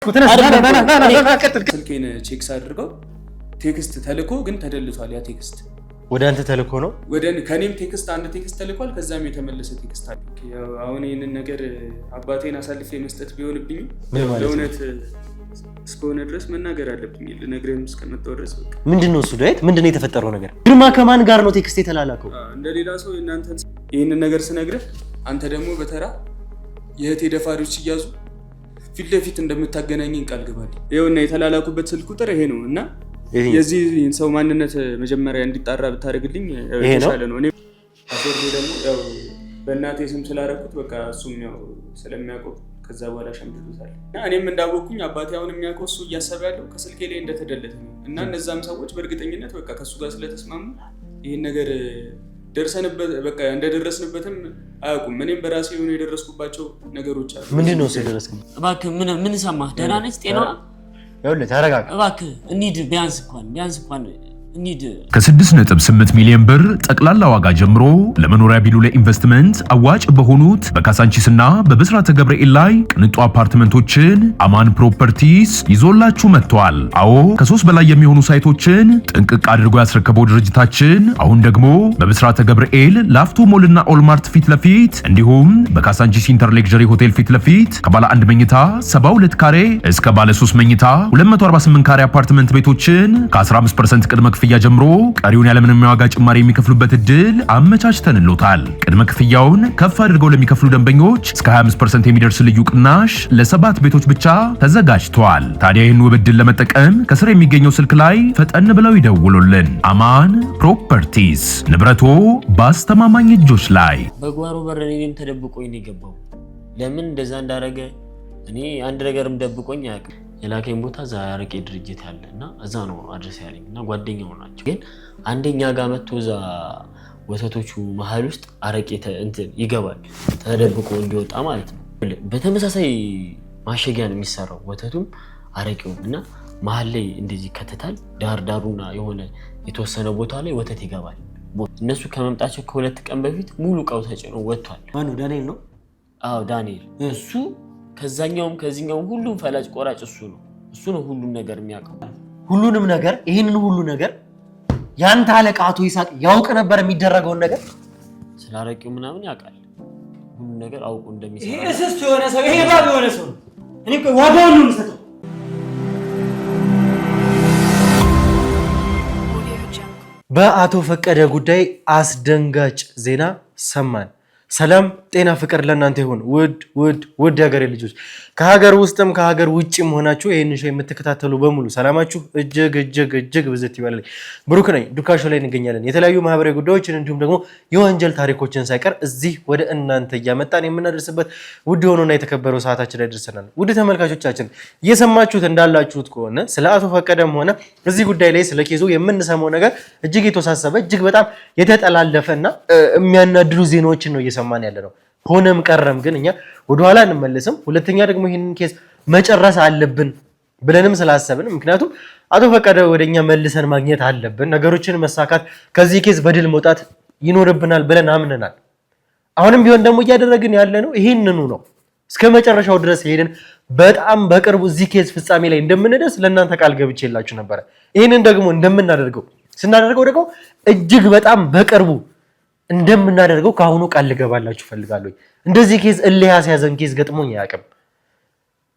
ስልኬን ቼክ አድርገው ቴክስት ተልኮ ግን ተደልቷል። ያ ቴክስት ወደ አንተ ተልኮ ነው። ወደ ከኔም ቴክስት አንድ ቴክስት ተልኳል። ከዛም የተመለሰ ቴክስት አለ። አሁን ይሄንን ነገር አባቴን አሳልፌ መስጠት ቢሆንብኝ ለእውነት እስከሆነ ድረስ መናገር አለብኝ። ለነግረህም እስከመጣው ድረስ በቃ ምንድነው እሱ ዳዊት? ምንድነው የተፈጠረው ነገር? ግርማ ከማን ጋር ነው ቴክስት የተላላከው? እንደሌላ ሰው እናንተ ይሄንን ነገር ስነግርህ አንተ ደግሞ በተራ የእህቴ ደፋሪዎች ሲያዙ ፊት ለፊት እንደምታገናኘኝ ቃል ገባልኝ። ይኸውና የተላላኩበት ስልክ ቁጥር ይሄ ነው እና የዚህ ሰው ማንነት መጀመሪያ እንዲጣራ ብታደርግልኝ የተሻለ ነው። እኔ አፈር ደግሞ ያው በእናቴ ስም ስላደረኩት በቃ እሱም ያው ስለሚያውቀው ከዛ በኋላ ሸምድዶታል እና እኔም እንዳወቅኩኝ አባቴ አሁን የሚያውቀው እሱ እያሰበ ያለው ከስልኬ ላይ እንደተደለተ ነው እና እነዛም ሰዎች በእርግጠኝነት በቃ ከእሱ ጋር ስለተስማሙ ይህን ነገር ደርሰንበት በቃ እንደደረስንበትም አያውቁም። እኔም በራሴ የሆነ የደረስኩባቸው ነገሮች አሉ። ምንድነው የደረስኩት? እባክህ ምን ሰማህ? ደህና ነች? ጤናዋ? ይኸውልህ ተረጋጋ እባክህ። እንሂድ ቢያንስ እንኳን እንሂድ። ከ6.8 ሚሊዮን ብር ጠቅላላ ዋጋ ጀምሮ ለመኖሪያ ቢሉ ለኢንቨስትመንት አዋጭ በሆኑት በካሳንቺስና በብስራተ ገብርኤል ላይ ቅንጡ አፓርትመንቶችን አማን ፕሮፐርቲስ ይዞላችሁ መጥቷል። አዎ ከ3 በላይ የሚሆኑ ሳይቶችን ጥንቅቅ አድርጎ ያስረከበው ድርጅታችን አሁን ደግሞ በብስራተ ገብርኤል ላፍቶ ሞልና ኦልማርት ፊት ለፊት እንዲሁም በካሳንቺስ ኢንተር ሌክዠሪ ሆቴል ፊት ለፊት ከባለ 1 መኝታ 72 ካሬ እስከ ባለ 3 መኝታ 248 ካሬ አፓርትመንት ቤቶችን ከ15% ቅድመ ክፍያ ጀምሮ ቀሪውን ያለምንም የዋጋ ጭማሪ የሚከፍሉበት እድል አመቻችተንልዎታል። ቅድመ ክፍያውን ከፍ አድርገው ለሚከፍሉ ደንበኞች እስከ 25% የሚደርስ ልዩ ቅናሽ ለ7 ቤቶች ብቻ ተዘጋጅቷል። ታዲያ ይህን ውብ እድል ለመጠቀም ከስር የሚገኘው ስልክ ላይ ፈጠን ብለው ይደውሉልን። አማን ፕሮፐርቲስ ንብረቶ በአስተማማኝ እጆች ላይ። በጓሮ በር እኔም ተደብቆኝ ነው የገባው። ለምን እንደዛ እንዳረገ እኔ አንድ ነገርም ደብቆኝ አያውቅም። የላከኝ ቦታ እዛ አረቄ ድርጅት ያለና እዛ ነው አድረስ ያለኝ እና ጓደኛው ናቸው። ግን አንደኛ ጋር መጥቶ እዛ ወተቶቹ መሃል ውስጥ አረቄ እንትን ይገባል ተደብቆ እንዲወጣ ማለት ነው። በተመሳሳይ ማሸጊያ ነው የሚሰራው ወተቱም አረቄውም እና መሃል ላይ እንደዚህ ይከተታል። ዳርዳሩና የሆነ የተወሰነ ቦታ ላይ ወተት ይገባል። እነሱ ከመምጣቸው ከ2 ቀን በፊት ሙሉ እቃው ተጭኖ ወጥቷል። ማነው? ዳንኤል ነው? አዎ ዳንኤል። እሱ ከዛኛውም ከዚህኛውም ሁሉም ፈላጭ ቆራጭ እሱ ነው ሁሉም ነገር የሚያውቀው። ሁሉንም ነገር ይሄንን ሁሉ ነገር ያንተ አለቃ አቶ ይሳቅ ያውቅ ነበር የሚደረገውን ነገር ስላረቂው ምናምን ያውቃል። ሁሉ ነገር አውቁ እንደሚሰራ ይሄ እስስት የሆነ ሰው ይሄ ባብ የሆነ ሰው እኔ እኮ ዋጋውን ነው የምሰጠው። በአቶ ፈቀደ ጉዳይ አስደንጋጭ ዜና ሰማን። ሰላም ጤና ፍቅር ለእናንተ ይሁን ውድ ሀገሬ ልጆች ከሀገር ውስጥም ከሀገር ውጭም ሆናችሁ ይሄንን ሾው የምትከታተሉ በሙሉ ሰላማችሁ እጅግ ብዝት ይበልልኝ። ብሩክ ነኝ። ዱካሾ ላይ እንገኛለን። የተለያዩ ማህበራዊ ጉዳዮችን እንዲሁም ደግሞ የወንጀል ታሪኮችን ሳይቀር እዚህ ወደ እናንተ እያመጣን የምናደርስበት ውድ የሆነና የተከበረው ሰዓታችን ላይ ደርሰናል። ውድ ተመልካቾቻችን እየሰማችሁት እንዳላችሁት ከሆነ ስለ አቶ ፈቀደም ሆነ እዚህ ጉዳይ ላይ ስለ ኬዙ የምንሰማው ነገር እጅግ የተወሳሰበ እጅግ በጣም የተጠላለፈና የሚያናድዱ ዜናዎችን ነው እየሰማን ያለ ነው። ሆነም ቀረም ግን እኛ ወደኋላ እንመለስም። ሁለተኛ ደግሞ ይሄንን ኬዝ መጨረስ አለብን ብለንም ስላሰብን ምክንያቱም አቶ ፈቀደ ወደኛ መልሰን ማግኘት አለብን፣ ነገሮችን መሳካት ከዚህ ኬዝ በድል መውጣት ይኖርብናል ብለን አምነናል። አሁንም ቢሆን ደግሞ እያደረግን ያለ ነው ይሄንኑ ነው። እስከ መጨረሻው ድረስ ሄደን በጣም በቅርቡ እዚህ ኬዝ ፍጻሜ ላይ እንደምንደርስ ለእናንተ ቃል ገብቼላችሁ ነበር። ይሄንን ደግሞ ስናደርገው ደግሞ እጅግ በጣም በቅርቡ እንደምናደርገው ካሁኑ ቃል ልገባላችሁ ፈልጋለሁ። እንደዚህ ኬዝ እልህ ያስያዘን ኬዝ ገጥሞኝ አያውቅም።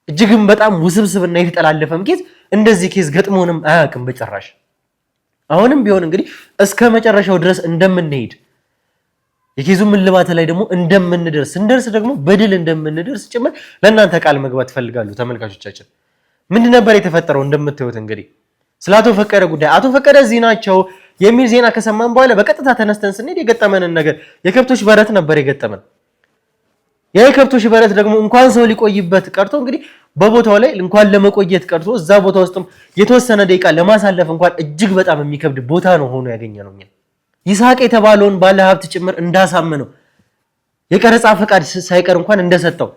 እጅግም በጣም ውስብስብና የተጠላለፈም ኬዝ እንደዚህ ኬዝ ገጥሞንም አያውቅም በጭራሽ። አሁንም ቢሆን እንግዲህ እስከ መጨረሻው ድረስ እንደምንሄድ የኬዙ ምልባት ላይ ደግሞ ስንደርስ ደግሞ በድል እንደምንደርስ ጭምር ለእናንተ ቃል መግባት ፈልጋለሁ። ተመልካቾቻችን ምንድን ነበር የተፈጠረው? እንደምታዩት እንግዲህ ስለ አቶ ፈቀደ ጉዳይ አቶ ፈቀደ እዚህ ናቸው የሚል ዜና ከሰማን በኋላ በቀጥታ ተነስተን ስንሄድ የገጠመንን ነገር የከብቶች በረት ነበር የገጠመን። የከብቶች በረት ደግሞ እንኳን ሰው ሊቆይበት ቀርቶ እንግዲህ በቦታው ላይ እንኳን ለመቆየት ቀርቶ እዛ ቦታ ውስጥም የተወሰነ ደቂቃ ለማሳለፍ እንኳን እጅግ በጣም የሚከብድ ቦታ ነው ሆኖ ያገኘነው። ይስሐቅ የተባለውን ባለሀብት ጭምር እንዳሳመነው የቀረጻ ፈቃድ ሳይቀር እንኳን እንደሰጠው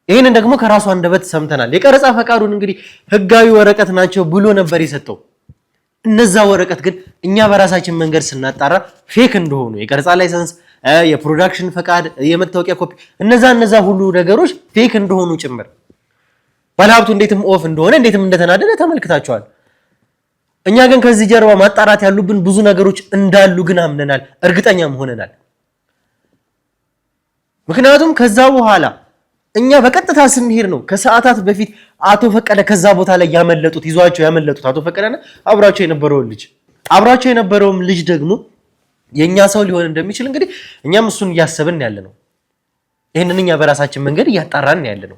ይሄንን ደግሞ ከራሱ አንደበት ሰምተናል። የቀረጻ ፈቃዱን እንግዲህ ህጋዊ ወረቀት ናቸው ብሎ ነበር የሰጠው። እነዛ ወረቀት ግን እኛ በራሳችን መንገድ ስናጣራ ፌክ እንደሆኑ የቀረጻ ላይሰንስ የፕሮዳክሽን ፈቃድ የመታወቂያ ኮፒ እነዛ ሁሉ ነገሮች ፌክ እንደሆኑ ጭምር ባለሀብቱ እንዴትም ኦፍ እንደሆነ እንዴትም እንደተናደደ ተመልክታችኋል። እኛ ግን ከዚህ ጀርባ ማጣራት ያሉብን ብዙ ነገሮች እንዳሉ ግን አምነናል፣ እርግጠኛም ሆነናል። ምክንያቱም ከዛ በኋላ እኛ በቀጥታ ስንሄድ ነው ከሰዓታት በፊት አቶ ፈቀደ ከዛ ቦታ ላይ ይዟቸው ያመለጡት አቶ ፈቀደና አብራቸው የነበረውም ልጅ ደግሞ የኛ ሰው ሊሆን እንደሚችል እንግዲህ እኛም እሱን እያሰብን ያለ ነው። ይሄንን እኛ በራሳችን መንገድ እያጣራን ያለ ነው።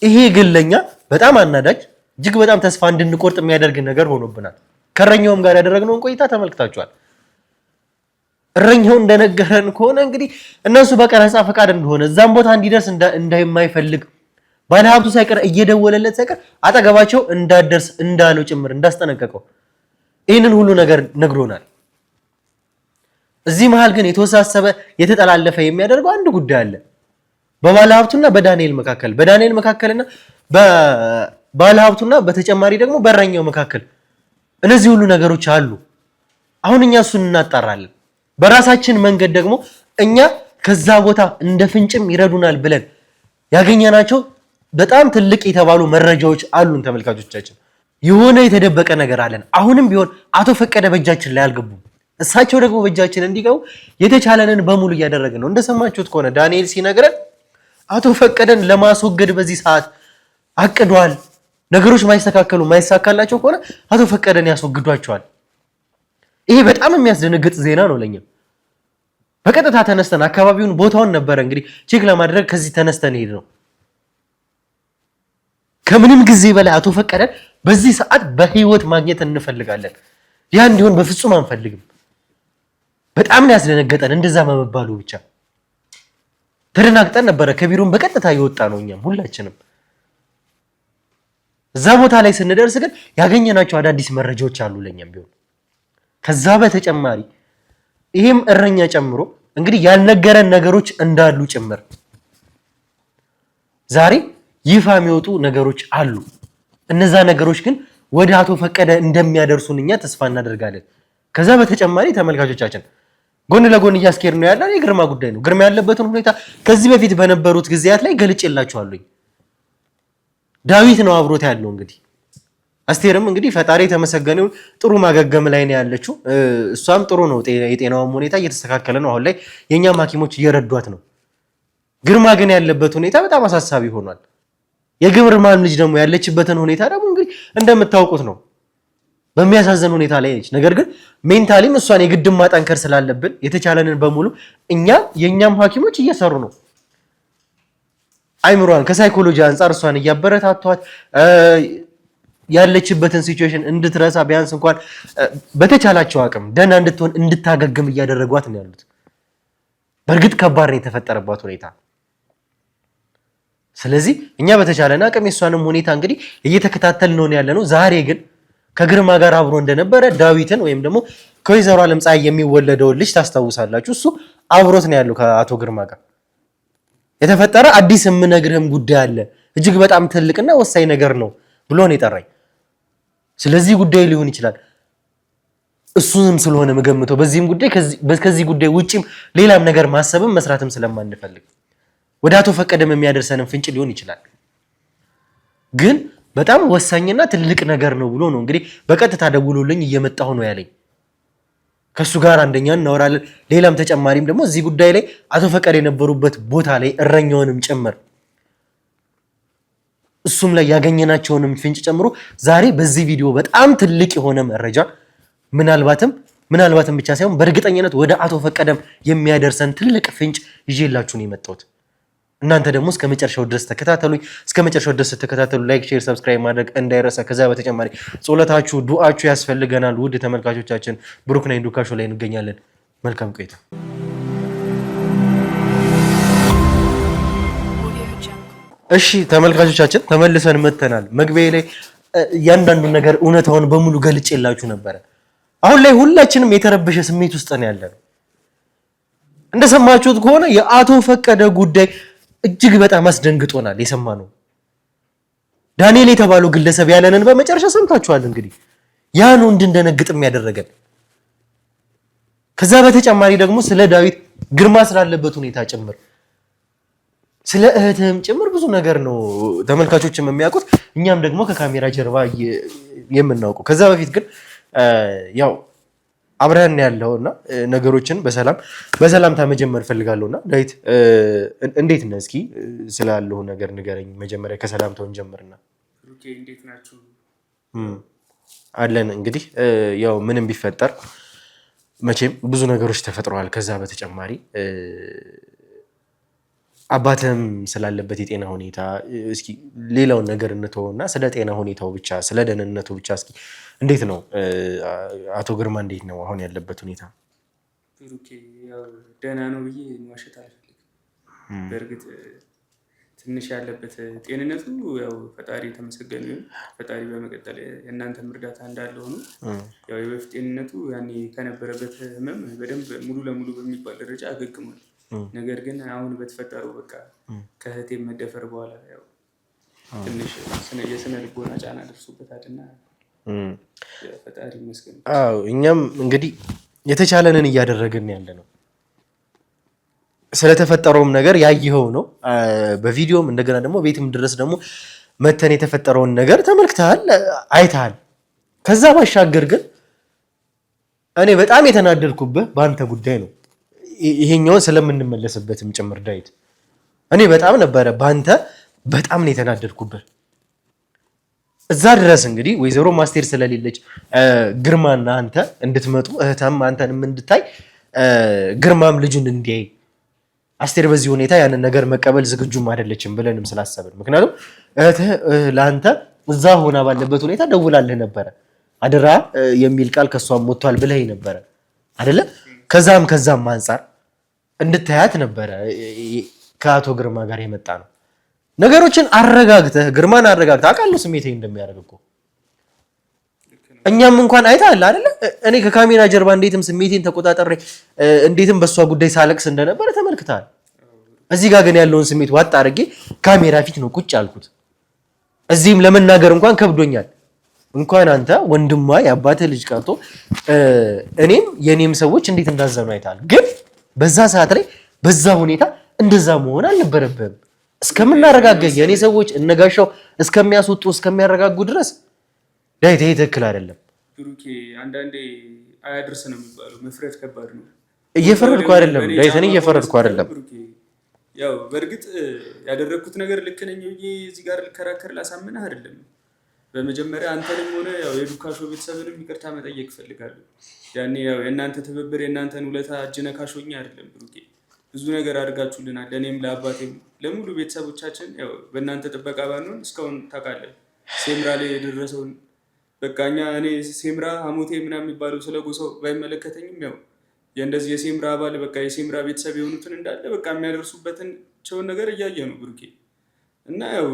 ይሄ ግን ለኛ በጣም አናዳጅ እጅግ በጣም ተስፋ እንድንቆርጥ የሚያደርግ ነገር ሆኖብናል። ከእረኛውም ጋር ያደረግነውን ቆይታ ተመልክታችኋል። እረኛው እንደነገረን ከሆነ እንግዲህ እነሱ በቀረጻ ፈቃድ እንደሆነ እዛም ቦታ እንዲደርስ እንዳይማይፈልግ ባለሀብቱ ሳይቀር እየደወለለት ሳይቀር አጠገባቸው እንዳደርስ እንዳለው ጭምር እንዳስጠነቀቀው ይህንን ሁሉ ነገር ነግሮናል። እዚህ መሃል ግን የተወሳሰበ የተጠላለፈ የሚያደርገው አንድ ጉዳይ አለ። በባለሀብቱና በዳንኤል መካከልና በባለሀብቱና በተጨማሪ ደግሞ በእረኛው መካከል እነዚህ ሁሉ ነገሮች አሉ። አሁን እኛ እሱን እናጣራለን። በራሳችን መንገድ ደግሞ እኛ ከዛ ቦታ እንደ ፍንጭም ይረዱናል ብለን ያገኘናቸው በጣም ትልቅ የተባሉ መረጃዎች አሉን። ተመልካቾቻችን የሆነ የተደበቀ ነገር አለን። አሁንም ቢሆን አቶ ፈቀደ በእጃችን ላይ አልገቡም። እሳቸው ደግሞ በእጃችን እንዲገቡ የተቻለንን በሙሉ እያደረግን ነው። እንደሰማችሁት ከሆነ ዳንኤል ሲነግረን አቶ ፈቀደን ለማስወገድ በዚህ ሰዓት አቅዷል። ነገሮች ማይሳካላቸው ከሆነ አቶ ፈቀደን ያስወግዷቸዋል። ይሄ በጣም የሚያስደነግጥ ዜና ነው ለኛ። በቀጥታ ተነስተን አካባቢውን ቦታውን ነበረ እንግዲህ ቼክ ለማድረግ ከዚህ ተነስተን ሄድ ነው። ከምንም ጊዜ በላይ አቶ ፈቀደን በዚህ ሰዓት በህይወት ማግኘት እንፈልጋለን። ያ እንዲሆን በፍጹም አንፈልግም። በጣም ነው ያስደነገጠን እንደዛ መባሉ ብቻ። ተደናግጠን ነበረ ከቢሮን በቀጥታ የወጣ ነው እኛም ሁላችንም። እዛ ቦታ ላይ ስንደርስ ግን ያገኘናቸው አዳዲስ መረጃዎች አሉ ለኛም ቢሆን። ከዛ በተጨማሪ ይሄም እረኛ ጨምሮ እንግዲህ ያልነገረን ነገሮች እንዳሉ ጭምር ዛሬ ይፋ የሚወጡ ነገሮች አሉ። እነዛ ነገሮች ግን ወደ አቶ ፈቀደ እንደሚያደርሱን እኛ ተስፋ እናደርጋለን። ከዛ በተጨማሪ ተመልካቾቻችን ጎን ለጎን እያስኬድ ነው ያለው የግርማ ጉዳይ ነው። ግርማ ያለበትን ሁኔታ ከዚህ በፊት በነበሩት ጊዜያት ላይ ገልጬላችኋለሁ። ዳዊት ነው አብሮት ያለው እንግዲህ አስቴርም እንግዲህ ፈጣሪ የተመሰገነው ጥሩ ማገገም ላይ ነው ያለችው። እሷም ጥሩ ነው፣ የጤናዋም ሁኔታ እየተስተካከለ ነው። አሁን ላይ የኛም ሐኪሞች እየረዷት ነው። ግርማ ግን ያለበት ሁኔታ በጣም አሳሳቢ ሆኗል። የግርማም ልጅ ደግሞ ያለችበትን ሁኔታ ደግሞ እንግዲህ እንደምታውቁት ነው፣ በሚያሳዝን ሁኔታ ላይ ነች። ነገር ግን ሜንታሊም እሷን የግድም ማጠንከር ስላለብን የተቻለንን በሙሉ የኛም ሐኪሞች እየሰሩ ነው። አይምሯን ከሳይኮሎጂ አንፃር እሷን እያበረታቷት ያለችበትን ሲቹዌሽን እንድትረሳ ቢያንስ እንኳን በተቻላቸው አቅም ደህና እንድትሆን እንድታገግም እያደረጓት ነው ያሉት። በእርግጥ ከባድ ነው የተፈጠረባት ሁኔታ። ስለዚህ እኛ በተቻለና አቅም የሷንም ሁኔታ እንግዲህ እየተከታተልን ነው ያለነው። ዛሬ ግን ከግርማ ጋር አብሮ እንደነበረ ዳዊትን ወይም ደግሞ ከወይዘሮ ዓለምፀሐይ የሚወለደውን ልጅ ታስታውሳላችሁ። እሱ አብሮት ነው ያለው ከአቶ ግርማ ጋር። የተፈጠረ አዲስ የምነግርህም ጉዳይ አለ፣ እጅግ በጣም ትልቅና ወሳኝ ነገር ነው ብሎ ነው የጠራኝ። ስለዚህ ጉዳይ ሊሆን ይችላል እሱንም ስለሆነ መገምተው በዚህም ጉዳይ ከዚህ ጉዳይ ውጪም ሌላም ነገር ማሰብም መስራትም ስለማንፈልግ ወደ አቶ ፈቀደም የሚያደርሰንም ፍንጭ ሊሆን ይችላል። ግን በጣም ወሳኝና ትልቅ ነገር ነው ብሎ ነው እንግዲህ በቀጥታ ደውሎልኝ እየመጣሁ ነው ያለኝ። ከሱ ጋር አንደኛ እናወራለን። ሌላም ተጨማሪም ደግሞ እዚህ ጉዳይ ላይ አቶ ፈቀደ የነበሩበት ቦታ ላይ እረኛውንም ጭምር እሱም ላይ ያገኘናቸውንም ፍንጭ ጨምሮ ዛሬ በዚህ ቪዲዮ በጣም ትልቅ የሆነ መረጃ ምናልባትም ብቻ ሳይሆን በእርግጠኝነት ወደ አቶ ፈቀደም የሚያደርሰን ትልቅ ፍንጭ ይዤላችሁ ነው የመጣሁት። እናንተ ደግሞ እስከ መጨረሻው ድረስ ተከታተሉኝ። እስከ መጨረሻው ድረስ ተከታተሉ። ላይክ፣ ሼር፣ ሰብስክራይብ ማድረግ እንዳይረሳ። ከዛ በተጨማሪ ጸሎታችሁ፣ ዱዓችሁ ያስፈልገናል። ውድ ተመልካቾቻችን ብሩክ ነኝ፣ ዱካሾ ላይ እንገኛለን። መልካም ቆይታ። እሺ ተመልካቾቻችን ተመልሰን መጥተናል። መግቢያ ላይ እያንዳንዱ ነገር እውነታውን በሙሉ ገልጬላችሁ ነበረ። አሁን ላይ ሁላችንም የተረበሸ ስሜት ውስጥ ነው ያለነው። እንደሰማችሁት ከሆነ የአቶ ፈቀደ ጉዳይ እጅግ በጣም አስደንግጦናል። የሰማነው ዳንኤል የተባለው ግለሰብ ያለንን በመጨረሻ ሰምታችኋል። እንግዲህ ያ ነው እንድንደነግጥም ያደረገን። ከዛ በተጨማሪ ደግሞ ስለ ዳዊት ግርማ ስላለበት ሁኔታ ጭምር ስለ እህትህም ጭምር ብዙ ነገር ነው ተመልካቾችም የሚያውቁት፣ እኛም ደግሞ ከካሜራ ጀርባ የምናውቀው። ከዛ በፊት ግን ያው አብረን ያለውና ነገሮችን በሰላምታ መጀመር ፈልጋለሁና ዳዊት እንዴት ነህ? እስኪ ስላለው ነገር ንገረኝ። መጀመሪያ ከሰላምታውን ጀምርና። ኦኬ፣ እንዴት ናችሁ? አለን እንግዲህ ያው ምንም ቢፈጠር መቼም ብዙ ነገሮች ተፈጥረዋል። ከዛ በተጨማሪ አባትህም ስላለበት የጤና ሁኔታ እስኪ ሌላውን ነገር እንተውና ስለ ጤና ሁኔታው ብቻ ስለ ደህንነቱ ብቻ እስኪ እንዴት ነው አቶ ግርማ እንዴት ነው አሁን ያለበት ሁኔታ? ብሩኬ ያው ደህና ነው ብዬ መዋሸት አልፈልግም። በእርግጥ ትንሽ ያለበት ጤንነቱ ያው ፈጣሪ የተመሰገነ ይሁን። ፈጣሪ በመቀጠል የእናንተም እርዳታ እንዳለ ሆኖ ያው የበፊት ጤንነቱ ያኔ ከነበረበት ህመም በደንብ ሙሉ ለሙሉ በሚባል ደረጃ አገግሟል። ነገር ግን አሁን በተፈጠረው በቃ ከእህቴ መደፈር በኋላ ያው ትንሽ የስነ ልቦና ጫና ደርሶበታልና ፈጣሪ ይመስገን። አዎ እኛም እንግዲህ የተቻለንን እያደረግን ያለ ነው። ስለተፈጠረውም ነገር ያየኸው ነው በቪዲዮም እንደገና ደግሞ ቤትም ድረስ ደግሞ መተን የተፈጠረውን ነገር ተመልክተሃል፣ አይተሃል። ከዛ ባሻገር ግን እኔ በጣም የተናደድኩብህ በአንተ ጉዳይ ነው። ይሄኛውን ስለምንመለስበትም ጭምር ዳዊት እኔ በጣም ነበረ በአንተ በጣም ነው የተናደድኩብህ። እዛ ድረስ እንግዲህ ወይዘሮ ማስቴር ስለሌለች ግርማና አንተ እንድትመጡ እህተም አንተንም እንድታይ ግርማም ልጁን እንዲያይ አስቴር በዚህ ሁኔታ ያንን ነገር መቀበል ዝግጁም አይደለችም ብለንም ስላሰብን፣ ምክንያቱም እህትህ ለአንተ እዛ ሆና ባለበት ሁኔታ ደውላልህ ነበረ አደራ የሚል ቃል ከሷም ወጥቷል ብለህ ነበረ አይደለ? ከዛም አንጻር እንድታያት ነበረ ከአቶ ግርማ ጋር የመጣ ነው። ነገሮችን አረጋግተህ ግርማን አረጋግተህ አውቃለሁ ስሜቴ እንደሚያደርግ እኮ እኛም እንኳን አይተሃል አይደለ? እኔ ከካሜራ ጀርባ እንዴትም ስሜቴን ተቆጣጠሬ እንዴትም በሷ ጉዳይ ሳለቅስ እንደነበረ ተመልክተሃል። እዚህ ጋር ግን ያለውን ስሜት ዋጥ አድርጌ ካሜራ ፊት ነው ቁጭ አልኩት። እዚህም ለመናገር እንኳን ከብዶኛል። እንኳን አንተ ወንድሟ የአባትህ ልጅ ቀርቶ እኔም የኔም ሰዎች እንዴት እንዳዘኑ አይተሃል። ግን በዛ ሰዓት ላይ በዛ ሁኔታ እንደዛ መሆን አልነበረብህም። እስከምናረጋገኝ የኔ ሰዎች እነጋሻው እስከሚያስወጡ እስከሚያረጋጉ ድረስ ዳዊት ይሄ ትክክል አይደለም። ብሩኬ አንዳንዴ አያድርስ ነው የሚባለው። መፍረድ ከባድ ነው። እየፈረድኩ አይደለም ዳዊት፣ እኔ እየፈረድኩ አይደለም። ያው በእርግጥ ያደረግኩት ነገር ልክ ነኝ ብዬ እዚህ ጋር ልከራከር ላሳምንህ አይደለም። በመጀመሪያ አንተንም ሆነ ያው የዱካሾ ቤተሰብንም ይቅርታ መጠየቅ እፈልጋለሁ። ያኔ ያው የእናንተ ትብብር የእናንተን ውለታ እጅ ነካሽ ሆኜ አይደለም ብሩኬ፣ ብዙ ነገር አድርጋችሁልናል። ለእኔም ለአባቴም ለሙሉ ቤተሰቦቻችን ያው በእናንተ ጥበቃ ባንሆን እስካሁን ታውቃለህ ሴምራ ላይ የደረሰውን በቃ እኔ ሴምራ ሀሞቴ ምናምን የሚባለው ስለ ጎሳው ባይመለከተኝም ያው የእንደዚህ የሴምራ አባል በቃ የሴምራ ቤተሰብ የሆኑትን እንዳለ በቃ የሚያደርሱበትን ቸውን ነገር እያየ ነው ብሩኬ። እና ያው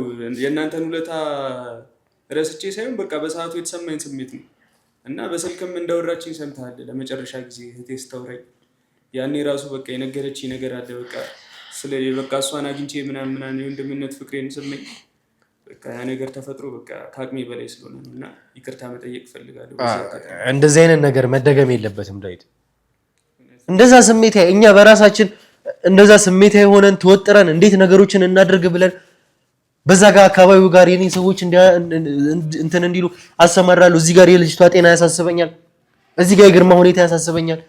የእናንተን ውለታ ረስቼ ሳይሆን በቃ በሰዓቱ የተሰማኝ ስሜት ነው። እና በስልክም እንዳወራችኝ ሰምተሃል ለመጨረሻ ጊዜ እህቴ ስታወራኝ ያኔ ራሱ በቃ የነገረችኝ ነገር አለ በቃ በቃ እሷን አግኝቼ ምናምን የወንድምነት ፍቅሬን ስመኝ በቃ ያ ነገር ተፈጥሮ በቃ ከአቅሜ በላይ ስለሆነ ነው እና ይቅርታ መጠየቅ እፈልጋለሁ። እንደዚህ አይነት ነገር መደገም የለበትም ዳዊት። እንደዛ ስሜታዊ እኛ በራሳችን እንደዛ ስሜታዊ ሆነን ተወጥረን እንዴት ነገሮችን እናድርግ ብለን በዛ ጋር አካባቢው ጋር የኔ ሰዎች እንትን እንዲሉ አሰማራለሁ። እዚህ ጋር የልጅቷ ጤና ያሳስበኛል፣ እዚህ ጋር የግርማ ሁኔታ ያሳስበኛል።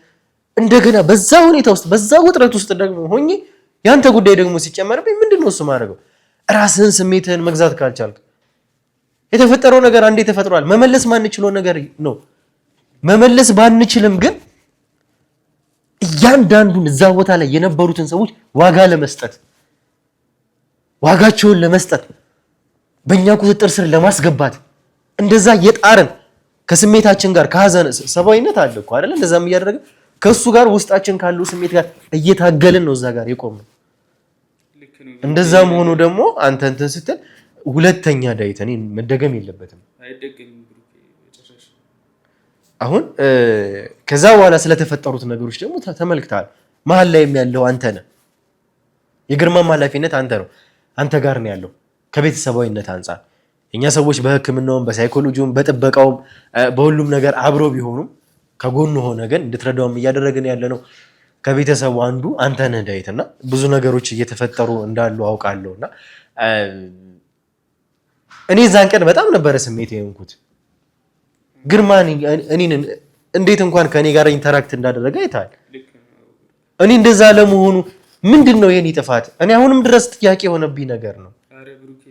እንደገና በዛ ሁኔታ ውስጥ በዛ ውጥረት ውስጥ ደግሞ ሆኜ ያንተ ጉዳይ ደግሞ ሲጨመርብኝ ምንድነው እሱ ማድረገው? ራስህን ስሜትህን መግዛት ካልቻልክ የተፈጠረው ነገር አንዴ ተፈጥሯል። መመለስ ማንችለው ነገር ነው። መመለስ ባንችልም ግን እያንዳንዱን እዛ ቦታ ላይ የነበሩትን ሰዎች ዋጋ ለመስጠት ዋጋቸውን ለመስጠት በእኛ ቁጥጥር ስር ለማስገባት እንደዛ የጣርን ከስሜታችን ጋር ከሀዘን ሰብአዊነት አለ እኮ አይደል? እንደዛም እያደረግን ከሱ ጋር ውስጣችን ካለው ስሜት ጋር እየታገልን ነው እዛ ጋር የቆምነው። እንደዛ መሆኑ ደግሞ አንተ እንትን ስትል ሁለተኛ ዳዊት እኔ መደገም የለበትም። አሁን ከዛ በኋላ ስለተፈጠሩት ነገሮች ደግሞ ተመልክተሃል። መሀል ላይም ያለው አንተ ነህ። የግርማም ኃላፊነት አንተ ነው፣ አንተ ጋር ነው ያለው ከቤተሰባዊነት አንጻር። እኛ ሰዎች በሕክምናውም በሳይኮሎጂውም በጥበቃውም በሁሉም ነገር አብረው ቢሆኑም ከጎኑ ሆነ ግን እንድትረዳውም እያደረግን ያለ ነው። ከቤተሰቡ አንዱ አንተ ነህ ዳዊትና ብዙ ነገሮች እየተፈጠሩ እንዳሉ አውቃለሁና እኔ ዛን ቀን በጣም ነበረ ስሜት የሆንኩት። ግርማን እኔን እንዴት እንኳን ከኔ ጋር ኢንተራክት እንዳደረገ አይታል። እኔ እንደዛ ለመሆኑ ምንድነው የኔ ጥፋት? እኔ አሁንም ድረስ ጥያቄ የሆነብኝ ነገር ነው። አረ ብሩኬ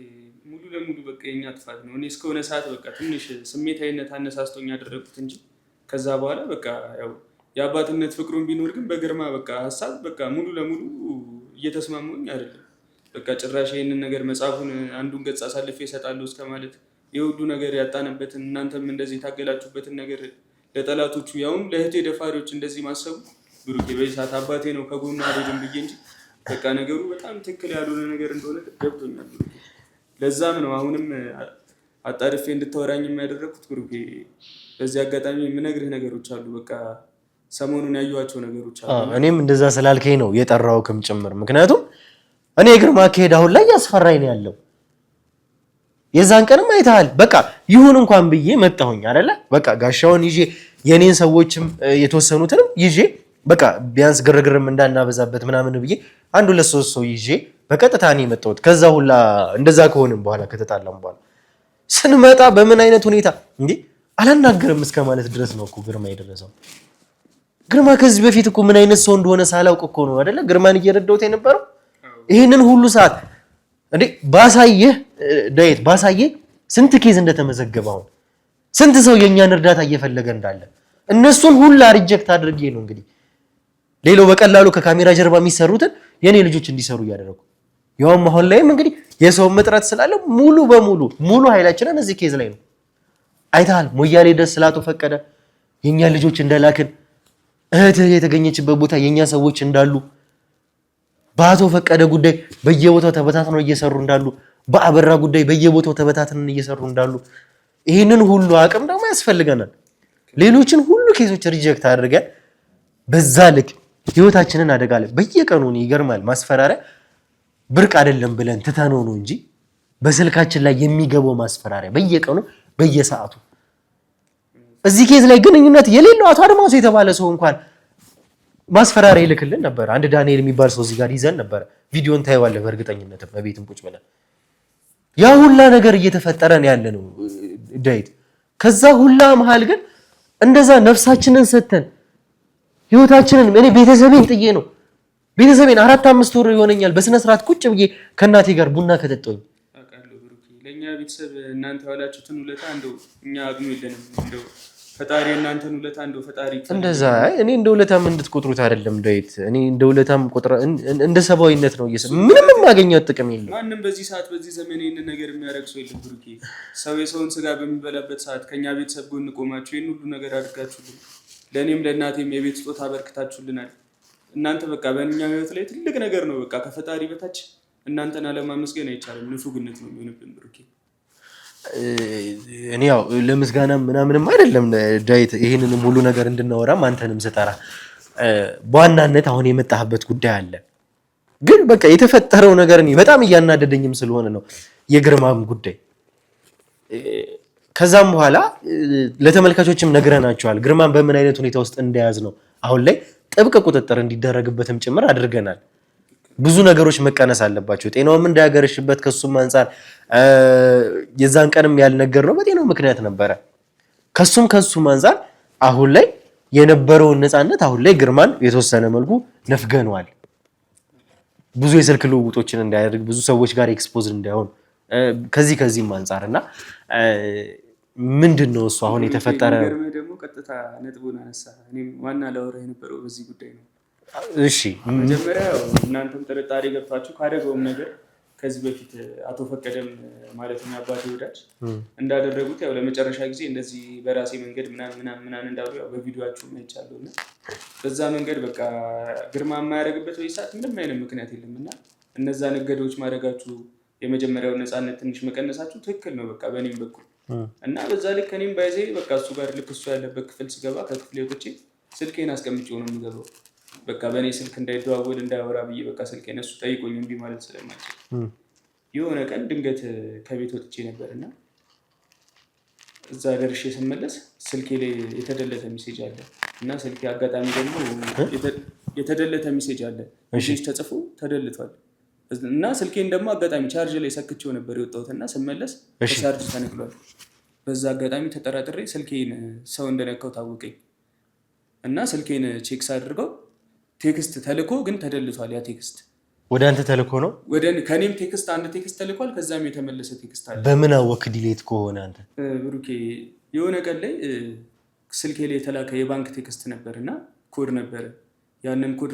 ሙሉ ለሙሉ በቃ የኛ ጥፋት ነው። እኔ እስከሆነ ሰዓት በቃ ትንሽ ስሜታዊነት አነሳስቶኝ ያደረኩት እንጂ ከዛ በኋላ በቃ ያው የአባትነት ፍቅሩን ቢኖር ግን በግርማ በቃ ሀሳብ በቃ ሙሉ ለሙሉ እየተስማሙኝ አይደለም። በቃ ጭራሽ ይሄንን ነገር መጽሐፉን አንዱን ገጽ አሳልፌ እሰጣለሁ እስከ ማለት የሁሉ ነገር ያጣነበትን እናንተም እንደዚህ የታገላችሁበትን ነገር ለጠላቶቹ ያውም ለእህቴ ደፋሪዎች እንደዚህ ማሰቡ ብሩኬ በዚህ ሰዓት አባቴ ነው ከጎኑ አልሄድም ብዬ እንጂ በቃ ነገሩ በጣም ትክክል ያልሆነ ነገር እንደሆነ ገብቶኛል ብሩኬ። ለዛም ነው አሁንም አጣድፌ እንድታወራኝ የሚያደረግኩት ብሩኬ። በዚህ አጋጣሚ የምነግርህ ነገሮች አሉ፣ በቃ ሰሞኑን ያዩዋቸው ነገሮች አሉ። እኔም እንደዛ ስላልከኝ ነው የጠራሁህም ጭምር። ምክንያቱም እኔ የግርማ አካሄድ አሁን ላይ ያስፈራኝ ነው ያለው። የዛን ቀንም አይተሃል። በቃ ይሁን እንኳን ብዬ መጣሁኝ አይደለ? በቃ ጋሻውን ይዤ የኔን ሰዎችም የተወሰኑትንም ይዤ በቃ ቢያንስ ግርግርም እንዳናበዛበት ምናምን ብዬ አንድ ሁለት ሶስት ሰው ይዤ በቀጥታ እኔ መጣሁት። ከዛ ሁላ እንደዛ ከሆነም በኋላ ከተጣላም በኋላ ስንመጣ በምን አይነት ሁኔታ እንዴ አላናገርም እስከ ማለት ድረስ ነው እኮ ግርማ የደረሰው። ግርማ ከዚህ በፊት እኮ ምን አይነት ሰው እንደሆነ ሳላውቅ እኮ ነው አይደለ ግርማን እየረዳሁት የነበረው። ይሄንን ሁሉ ሰዓት እንዴ ባሳየህ ዳዊት ባሳየህ ስንት ኬዝ እንደተመዘገበ አሁን ስንት ሰው የኛን እርዳታ እየፈለገ እንዳለ እነሱን ሁላ ሪጀክት አድርጌ ነው እንግዲህ ሌላው በቀላሉ ከካሜራ ጀርባ የሚሰሩትን የኔ ልጆች እንዲሰሩ እያደረጉ ያውም አሁን ላይም እንግዲህ የሰው መጥራት ስላለ ሙሉ ኃይላችንን እዚህ ኬዝ ላይ ነው። አይተሃል ሞያሌ ድረስ ስላቶ ፈቀደ የኛ ልጆች እንደላክን እህትህ የተገኘችበት ቦታ የኛ ሰዎች እንዳሉ በአቶ ፈቀደ ጉዳይ በየቦታው ተበታትነው እየሰሩ እንዳሉ በአበራ ጉዳይ በየቦታው ተበታትነን እየሰሩ እንዳሉ ይሄንን ሁሉ አቅም ደግሞ ያስፈልገናል። ሌሎችን ሁሉ ኬሶች ሪጀክት አድርገን በዛ ልክ ህይወታችንን አደጋ ላይ በየቀኑ ነው ይገርማል። ማስፈራሪያ ብርቅ አይደለም ብለን ትተነው ነው እንጂ በስልካችን ላይ የሚገባው ማስፈራሪያ በየቀኑ በየሰዓቱ እዚህ ኬዝ ላይ ግንኙነት የሌለው አቶ አድማሱ የተባለ ሰው እንኳን ማስፈራሪያ ይልክልን ነበር። አንድ ዳንኤል የሚባል ሰው እዚህ ጋር ይዘን ነበር። ቪዲዮን ታይዋለህ በእርግጠኝነት በቤትም ቁጭ ብለን ያ ሁላ ነገር እየተፈጠረ ነው ያለ ነው ዳዊት። ከዛ ሁላ መሃል ግን እንደዛ ነፍሳችንን ሰተን ህይወታችንን እኔ ቤተሰቤን ጥዬ ነው ቤተሰቤን 4-5 ወር ይሆነኛል በስነ ስርዓት ቁጭ ብዬ ከእናቴ ጋር ቡና ከጠጣሁኝ አውቃለሁ ብሩኬ። ለኛ ቤተሰብ እናንተ ዋላችሁትን ውለታ እንደው እኛ አቅሙ የለንም። እንደው ፈጣሪ እናንተን ውለታ እንደው ፈጣሪ እንደዛ እኔ እንደ ውለታም እንድትቆጥሩት አይደለም ዳዊት። እኔ እንደ ውለታም ቆጥራ እንደ ሰብአዊነት ነው ምንም የማገኘው ጥቅም የለም። ማንም በዚህ ሰዓት በዚህ ዘመን ይሄንን ነገር የሚያደርግ ሰው የለም ብሩኬ። ሰው የሰውን ስጋ በሚበላበት ሰዓት ከኛ ቤተሰብ ጎን ቆማችሁ ይሄን ሁሉ ነገር አድርጋችሁልን ለእኔም ለእናቴም የቤት ስጦታ አበርክታችሁልናል። እናንተ በቃ በእኛ ህይወት ላይ ትልቅ ነገር ነው። በቃ ከፈጣሪ በታች እናንተን አለማመስገን አይቻልም። ንፉግነት ነው የሚሆንብን ብሩኬ። እኔ ያው ለምስጋናም ምናምንም አይደለም ዳዊት ይሄንንም ሁሉ ነገር እንድናወራም አንተንም ስጠራ በዋናነት አሁን የመጣህበት ጉዳይ አለ። ግን በቃ የተፈጠረው ነገር እኔ በጣም እያናደደኝም ስለሆነ ነው የግርማም ጉዳይ። ከዛም በኋላ ለተመልካቾችም ነግረናቸዋል ግርማን በምን አይነት ሁኔታ ውስጥ እንደያዝ ነው። አሁን ላይ ጥብቅ ቁጥጥር እንዲደረግበትም ጭምር አድርገናል። ብዙ ነገሮች መቀነስ አለባቸው። ጤናውም እንዳያገረሽበት ከሱም አንፃር የዛን ቀንም ያልነገርነው በጤናው ምክንያት ነበረ። ከሱም አንፃር አሁን ላይ የነበረውን ነፃነት አሁን ላይ ግርማን የተወሰነ መልኩ ነፍገነዋል። ብዙ የስልክ ልውውጦችን እንዳያደርግ ብዙ ሰዎች ጋር ኤክስፖዝ እንዳይሆን ከዚህም አንፃርና ምንድነው እሱ አሁን የተፈጠረ ደግሞ ቀጥታ ነጥቡን አነሳ። እኔም ዋና ላወራ የነበረው በዚህ ጉዳይ ነው። እሺ መጀመሪያ እናንተም ጥርጣሬ ገብታችሁ ካደረገውም ነገር ከዚህ በፊት አቶ ፈቀደም ማለት ነው አባቴ ወዳጅ እንዳደረጉት ያው ለመጨረሻ ጊዜ እንደዚህ በራሴ መንገድ ምናምን እንዳሉ ያው በቪዲዮአችሁም አይቻለሁና በዛ መንገድ በቃ ግርማ የማያደርግበት ወይ ሰዓት ምንም አይነት ምክንያት የለምና እነዛ ነገዶች ማድረጋችሁ የመጀመሪያው ነፃነት ትንሽ መቀነሳችሁ ትክክል ነው በቃ በእኔም በኩል እና በዛ ልክ እኔም ባይዜ በቃ እሱ ጋር ልክ እሱ ያለበት ክፍል ስገባ ከክፍሌ ወጥቼ ስልኬን አስቀምጬው ነው የምገባው። በቃ በእኔ ስልክ እንዳይደዋወል እንዳያወራ ብዬ በቃ ስልኬን እሱ ጠይቆኝ እምቢ ማለት ስለማይችል የሆነ ቀን ድንገት ከቤት ወጥቼ ነበርና እዛ ደርሼ ስመለስ ስልኬ ላይ የተደለተ ሜሴጅ አለ እና ስልኬ አጋጣሚ ደግሞ የተደለተ ሜሴጅ አለ። ሜሴጅ ተጽፎ ተደልቷል እና ስልኬን ደግሞ አጋጣሚ ቻርጅ ላይ ሰክቼው ነበር የወጣሁትና ስመለስ ቻርጅ ተነቅሏል። በዛ አጋጣሚ ተጠራጥሬ ስልኬን ሰው እንደነካው ታወቀኝ እና ስልኬን ቼክ ሳድርገው ቴክስት ተልኮ ግን ተደልቷል። ያ ቴክስት ወደ አንተ ተልኮ ነው? ከኔም ቴክስት አንድ ቴክስት ተልኳል። ከዛም የተመለሰ ቴክስት አለ። በምን አወክ ዲሌት ከሆነ አንተ? ብሩኬ የሆነ ቀን ላይ ስልኬ ላይ የተላከ የባንክ ቴክስት ነበር እና ኮድ ነበረ። ያንን ኮድ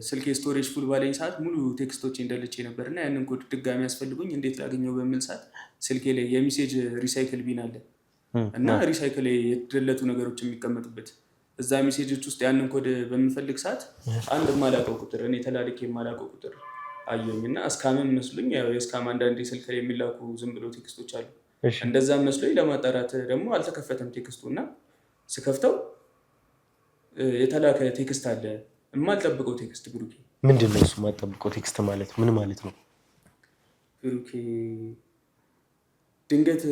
ስልኬ ስቶሬጅ ፉል ባለኝ ሰዓት ሙሉ ቴክስቶች እንደልቼ ነበር እና ያንን ኮድ ድጋሚ ያስፈልጉኝ እንዴት ላገኘው በሚል ሰዓት ስልኬ ላይ የሜሴጅ ሪሳይክል ቢን አለ እና ሪሳይክል ላይ የተደለቱ ነገሮች የሚቀመጡበት እዛ ሜሴጆች ውስጥ ያንን ኮድ በምፈልግ ሰዓት አንድ የማላውቀው ቁጥር እኔ ተላልኬ የማላውቀው ቁጥር አየኝ እና እስካምም መስሉኝ። ያው የስካም አንዳንዴ ስልክ ላይ የሚላኩ ዝም ብሎ ቴክስቶች አሉ። እንደዛም መስሎኝ ለማጣራት ደግሞ አልተከፈተም ቴክስቱ እና ስከፍተው የተላከ ቴክስት አለ። የማልጠብቀው ቴክስት ብሩኬ። ምንድን ነው እሱ የማልጠብቀው ቴክስት ማለት ምን ማለት ነው ብሩኬ? ድንገት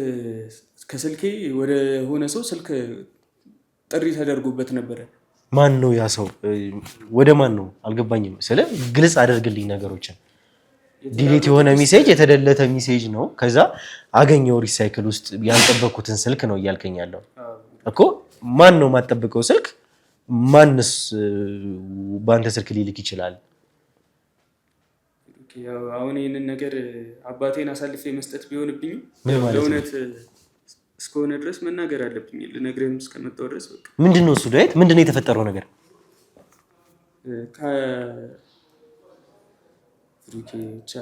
ከስልኬ ወደ ሆነ ሰው ስልክ ጥሪ ተደርጎበት ነበረ። ማን ነው ያ ሰው? ወደ ማን ነው አልገባኝም። ስለ ግልጽ አደርግልኝ ነገሮችን። ዲሊት የሆነ ሜሴጅ የተደለተ ሜሴጅ ነው። ከዛ አገኘው ሪሳይክል ውስጥ ያልጠበኩትን ስልክ ነው እያልከኝ ያለው እኮ። ማን ነው የማትጠብቀው ስልክ? ማንስ በአንተ ስልክ ሊልክ ይችላል? አሁን ይህንን ነገር አባቴን አሳልፌ መስጠት ቢሆንብኝ ለእውነት እስከሆነ ድረስ መናገር አለብኝ። ልነግርህም እስከመጣሁ ድረስ በቃ። ምንድን ነው እሱ ዳዊት? ምንድን ነው የተፈጠረው ነገር? ብቻ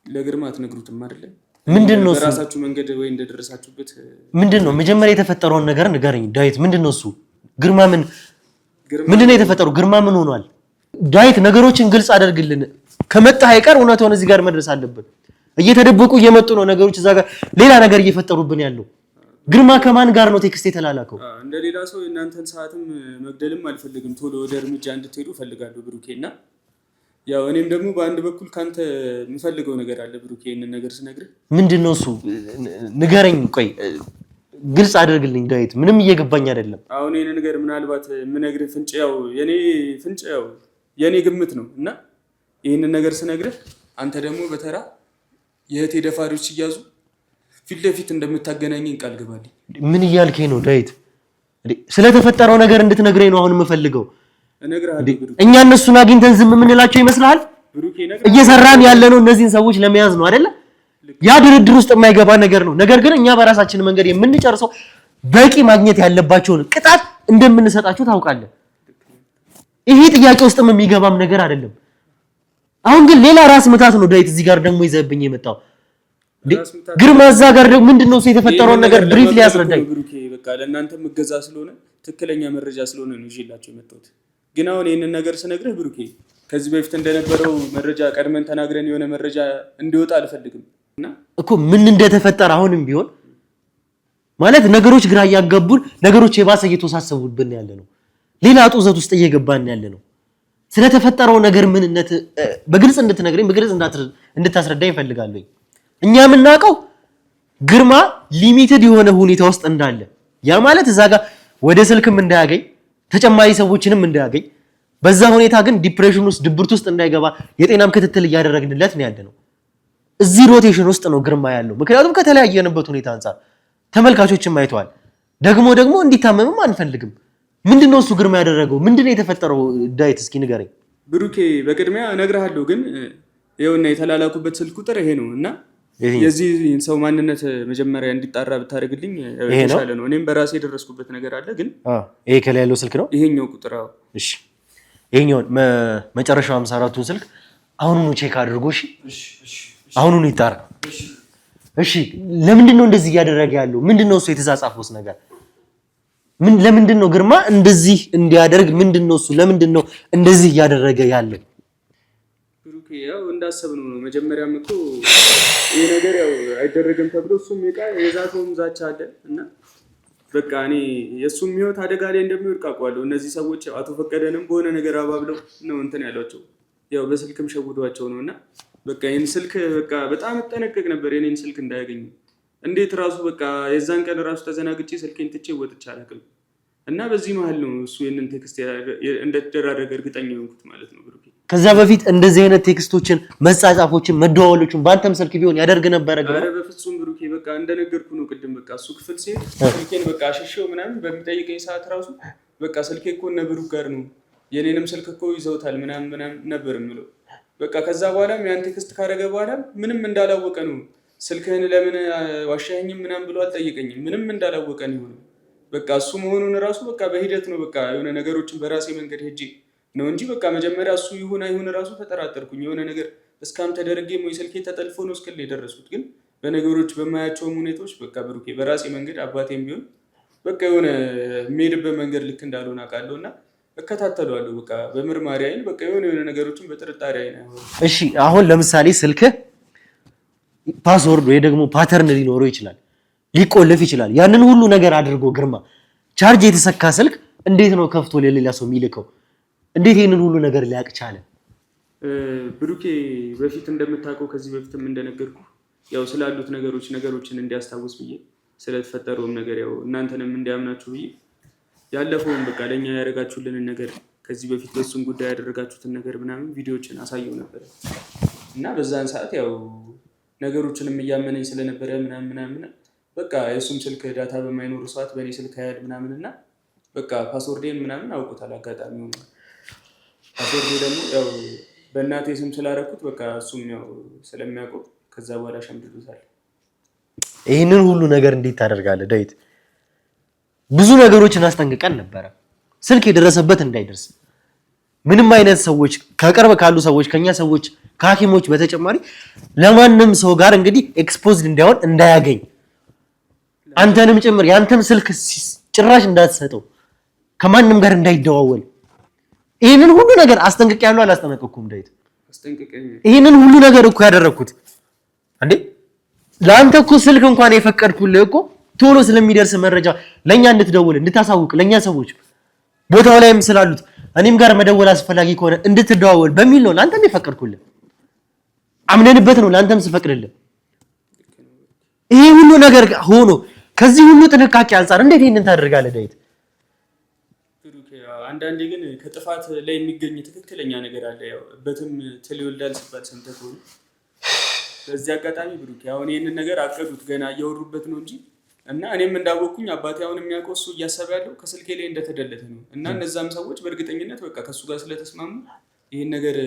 ለግርማ አትነግሩትም አይደለ? ምንድን ነው እሱ? በራሳችሁ መንገድ ወይ እንደደረሳችሁበት ምንድን ነው? መጀመሪያ የተፈጠረውን ነገር ንገረኝ ዳዊት። ምንድን ነው እሱ? ግርማ ምንድን ነው የተፈጠረው? ግርማ ምን ሆኗል? ዳዊት ነገሮችን ግልጽ አደርግልን። ከመጣህ አይቀር እውነቱን እዚህ ጋር መድረስ አለብን። እየተደበቁ እየመጡ ነው ነገሮች፣ እዛ ጋር ሌላ ነገር እየፈጠሩብን ያለው። ግርማ ከማን ጋር ነው ቴክስት የተላላከው? እንደሌላ ሰው እናንተን ሰዓትም መግደልም አልፈልግም። ቶሎ ወደ እርምጃ እንድትሄዱ ፈልጋለሁ ብሩኬ። እና ያው እኔም ደግሞ በአንድ በኩል ካንተ የምፈልገው ነገር አለ ብሩኬ። ይህንን ነገር ስነግርህ ምንድን ነው እሱ? ንገረኝ። ቆይ ግልጽ አድርግልኝ ዳዊት። ምንም እየገባኝ አይደለም። አሁን ይህን ነገር ምናልባት የምነግርህ ፍንጭ ያው የኔ ግምት ነው እና ይህንን ነገር ስነግርህ አንተ ደግሞ በተራ የእህቴ ደፋሪዎች ሲያዙ ፊት ለፊት እንደምታገናኘኝ ቃል ግባልኝ። ምን እያልከኝ ነው ዳዊት? ስለተፈጠረው ነገር እንድትነግረኝ ነው አሁን የምፈልገው። እኛ እነሱን አግኝተን ዝም የምንላቸው ይመስልሃል? እየሰራን ያለነው እነዚህን ሰዎች ለመያዝ ነው አይደለ? ያ ድርድር ውስጥ የማይገባ ነገር ነው። ነገር ግን እኛ በራሳችን መንገድ የምንጨርሰው በቂ ማግኘት ያለባቸውን ቅጣት እንደምንሰጣቸው ታውቃለህ። ይሄ ጥያቄ ውስጥም የሚገባም ነገር አይደለም። አሁን ግን ሌላ ራስ ምታት ነው ዳዊት እዚህ ጋር ደግሞ ይዘብኝ የመጣው። ግርማ እዛ ጋር ደግሞ ምንድነው እሱ የተፈጠረውን ነገር ብሪፍ ሊያስረዳኝ። በቃ ለእናንተ መገዛ ስለሆነ ትክክለኛ መረጃ ስለሆነ ነው ይዤላቸው የመጣሁት። ግን አሁን ይህንን ነገር ስነግርህ ብሩኬ ከዚህ በፊት እንደነበረው መረጃ ቀድመን ተናግረን የሆነ መረጃ እንዲወጣ አልፈልግም እና እኮ ምን እንደተፈጠረ አሁንም ቢሆን ማለት ነገሮች ግራ እያጋቡን ነገሮች የባሰ እየተወሳሰቡብን ያለ ነው። ሌላ ጡዘት ውስጥ እየገባን ያለ ነው። ስለተፈጠረው ነገር ምንነት በግልጽ እንድትነግረኝ በግልጽ እንድታስረዳኝ እፈልጋለሁ። እኛ የምናውቀው ግርማ ሊሚትድ የሆነ ሁኔታ ውስጥ እንዳለ፣ ያ ማለት እዛ ጋር ወደ ስልክም እንዳያገኝ ተጨማሪ ሰዎችንም እንዳያገኝ፣ በዛ ሁኔታ ግን ዲፕሬሽን ውስጥ ድብርት ውስጥ እንዳይገባ የጤናም ክትትል እያደረግንለት ነው ያለነው። እዚህ ሮቴሽን ውስጥ ነው ግርማ ያለው። ምክንያቱም ከተለያየንበት ሁኔታ አንፃር ተመልካቾችም አይተዋል። ደግሞ እንዲታመምም አንፈልግም። ምንድነው እሱ ግርማ ያደረገው? ምንድነው የተፈጠረው? ዳዊት እስኪ ንገረኝ። ብሩኬ በቅድሚያ እነግርሃለሁ፣ ግን ይኸውና የተላላኩበት ስልክ ቁጥር ይሄ ነው እና የዚህ ሰው ማንነት መጀመሪያ እንዲጣራ ብታደርግልኝ የተሻለ ነው። እኔም በራሴ የደረስኩበት ነገር አለ። ግን ይሄ ከላይ ያለው ስልክ ነው ይሄኛው ቁጥር? አዎ። እሺ፣ ይሄኛው መጨረሻው 54ቱን ስልክ አሁኑኑ ቼክ አድርጎ። እሺ፣ አሁኑኑ ይጣራ። እሺ፣ ለምንድን ነው እንደዚህ እያደረገ ያለው? ምንድነው እሱ የተጻጻፈውስ ነገር? ለምንድን ነው ግርማ እንደዚህ እንዲያደርግ? ምንድነው እሱ ለምንድን ነው እንደዚህ እያደረገ ያለው? ብሩኬ ያው እንዳሰብነው ነው። መጀመሪያም እኮ ይሄ ነገር ያው አይደረግም ተብሎ እሱም የዛተውም ዛቻ አለ እና በቃ እኔ የእሱም ህይወት አደጋ ላይ እንደሚወድቅ አውቀዋለሁ። እነዚህ ሰዎች አቶ ፈቀደንም በሆነ ነገር አባብለው ነው እንትን ያሏቸው፣ ያው በስልክም ሸውዷቸው ነው እና በቃ ይህን ስልክ በቃ በጣም እጠነቀቅ ነበር የኔን ስልክ እንዳያገኙ። እንዴት ራሱ በቃ የዛን ቀን ራሱ ተዘናግቼ ስልኬን ትቼ ወጥቼ አላውቅም እና በዚህ መሀል ነው እሱ የንን ቴክስት እንደተደራረገ እርግጠኛ የሆንኩት ማለት ነው ብሩኬ። ከዛ በፊት እንደዚህ አይነት ቴክስቶችን መጻጻፎችን መደዋወሎችን በአንተም ስልክ ቢሆን ያደርግ ነበረ? ኧረ በፍጹም ብሩኬ በቃ እንደነገርኩ ነው ቅድም። በቃ እሱ ክፍል ሲሄድ ስልኬን በቃ አሸሸው ምናምን በሚጠይቀኝ ሰዓት ራሱ በቃ ስልኬ እኮ እነ ብሩክ ጋር ነው የኔንም ስልክ እኮ ይዘውታል ምናምን ነበር የምለው። በቃ ከዛ በኋላም ያን ቴክስት ካደረገ በኋላ ምንም እንዳላወቀ ነው። ስልክህን ለምን ዋሻኸኝም ምናምን ብሎ አልጠየቀኝም። ምንም እንዳላወቀ ነው የሆነው። በቃ እሱ መሆኑን ራሱ በቃ በሂደት ነው በቃ የሆነ ነገሮችን በራሴ መንገድ ሄጄ ነው እንጂ በቃ መጀመሪያ እሱ ይሁን አይሁን ራሱ ተጠራጠርኩኝ። የሆነ ነገር እስካም ተደረገ ወይ ስልኬ ተጠልፎ ነው እስክል የደረሱት። ግን በነገሮች በማያቸውም ሁኔታዎች በቃ ብሩኬ በራሴ መንገድ አባቴም ቢሆን በቃ የሆነ የሚሄድበት መንገድ ልክ እንዳልሆነ አውቃለሁ እና እከታተለዋለሁ። በቃ በምርማሪ አይን በቃ የሆነ ነገሮችን በጥርጣሬ አይን። እሺ አሁን ለምሳሌ ስልክ ፓስወርድ ወይ ደግሞ ፓተርን ሊኖረው ይችላል፣ ሊቆለፍ ይችላል። ያንን ሁሉ ነገር አድርጎ ግርማ ቻርጅ የተሰካ ስልክ እንዴት ነው ከፍቶ ለሌላ ሰው የሚልከው? እንዴት ይሄንን ሁሉ ነገር ሊያቅ ቻለ? ብሩኬ በፊት እንደምታውቀው ከዚህ በፊትም እንደነገርኩ ያው ስላሉት ነገሮችን እንዲያስታውስ ብዬ ስለተፈጠረውም ነገር ያው እናንተንም እንዲያምናችሁ ብዬ ያለፈውን በቃ ለኛ ያደረጋችሁልንን ነገር ከዚህ በፊት በሱም ጉዳይ ያደረጋችሁትን ነገር ምናምን ቪዲዮዎችን አሳየው ነበር እና በዛን ሰዓት ያው ነገሮችንም እያመነኝ ስለነበረ ምናምን በቃ የሱም ስልክ ዳታ በማይኖር ሰዓት በእኔ ስልክ ያያል ምናምን እና በቃ ፓስወርዴን ምናምን አውቆታል። አጋጣሚ ሆነ ፓስወርዴ ደግሞ ያው በእናቴ ስም ስላደረኩት በቃ እሱም ያው ስለሚያውቀው ከዛ በኋላ ሸምድዶታል። ይህንን ሁሉ ነገር እንዴት ታደርጋለህ ዳዊት? ብዙ ነገሮችን አስጠንቅቀን ነበረ ስልክ የደረሰበት እንዳይደርስ። ምንም አይነት ሰዎች ከቅርብ ካሉ ሰዎች ከኛ ሰዎች ከሐኪሞች በተጨማሪ ለማንም ሰው ጋር እንግዲህ ኤክስፖዝድ እንዳይሆን እንዳያገኝ፣ አንተንም ጭምር ያንተም ስልክ ጭራሽ እንዳትሰጠው፣ ከማንም ጋር እንዳይደዋወል። ይህንን ሁሉ ነገር አስጠንቅቄ ያለው አላስጠነቀቅኩም ዳዊት? ይህንን ሁሉ ነገር እኮ ያደረግኩት እንዴ ለአንተ እኮ ስልክ እንኳን የፈቀድኩልህ እኮ ቶሎ ስለሚደርስ መረጃ ለኛ እንድትደውል እንድታሳውቅ፣ ለኛ ሰዎች ቦታው ላይም ስላሉት እኔም ጋር መደወል አስፈላጊ ከሆነ እንድትደዋወል በሚል ነው ለአንተም የፈቀድኩልህ። አምነንበት ነው ለአንተም ስፈቅድልህ። ይሄ ሁሉ ነገር ሆኖ ከዚህ ሁሉ ጥንቃቄ አንፃር እንዴት ይሄንን ታደርጋለህ ዳዊት? አንዳንዴ ግን ከጥፋት ላይ የሚገኝ ትክክለኛ ነገር አለ። ያው በትም ትል ይወልዳል ሲባል ሰምተህ ከሆነ በዚህ አጋጣሚ ብሩክ አሁን ይሄንን ነገር አቀዱት ገና እያወሩበት ነው እንጂ እና እኔም እንዳወቅኩኝ አባቴ አሁን የሚያውቀው እሱ እያሰበ ያለው ከስልኬ ላይ እንደተደለተ ነው እና እነዛም ሰዎች በእርግጠኝነት በቃ ከሱ ጋር ስለተስማሙ ይሄን ነገር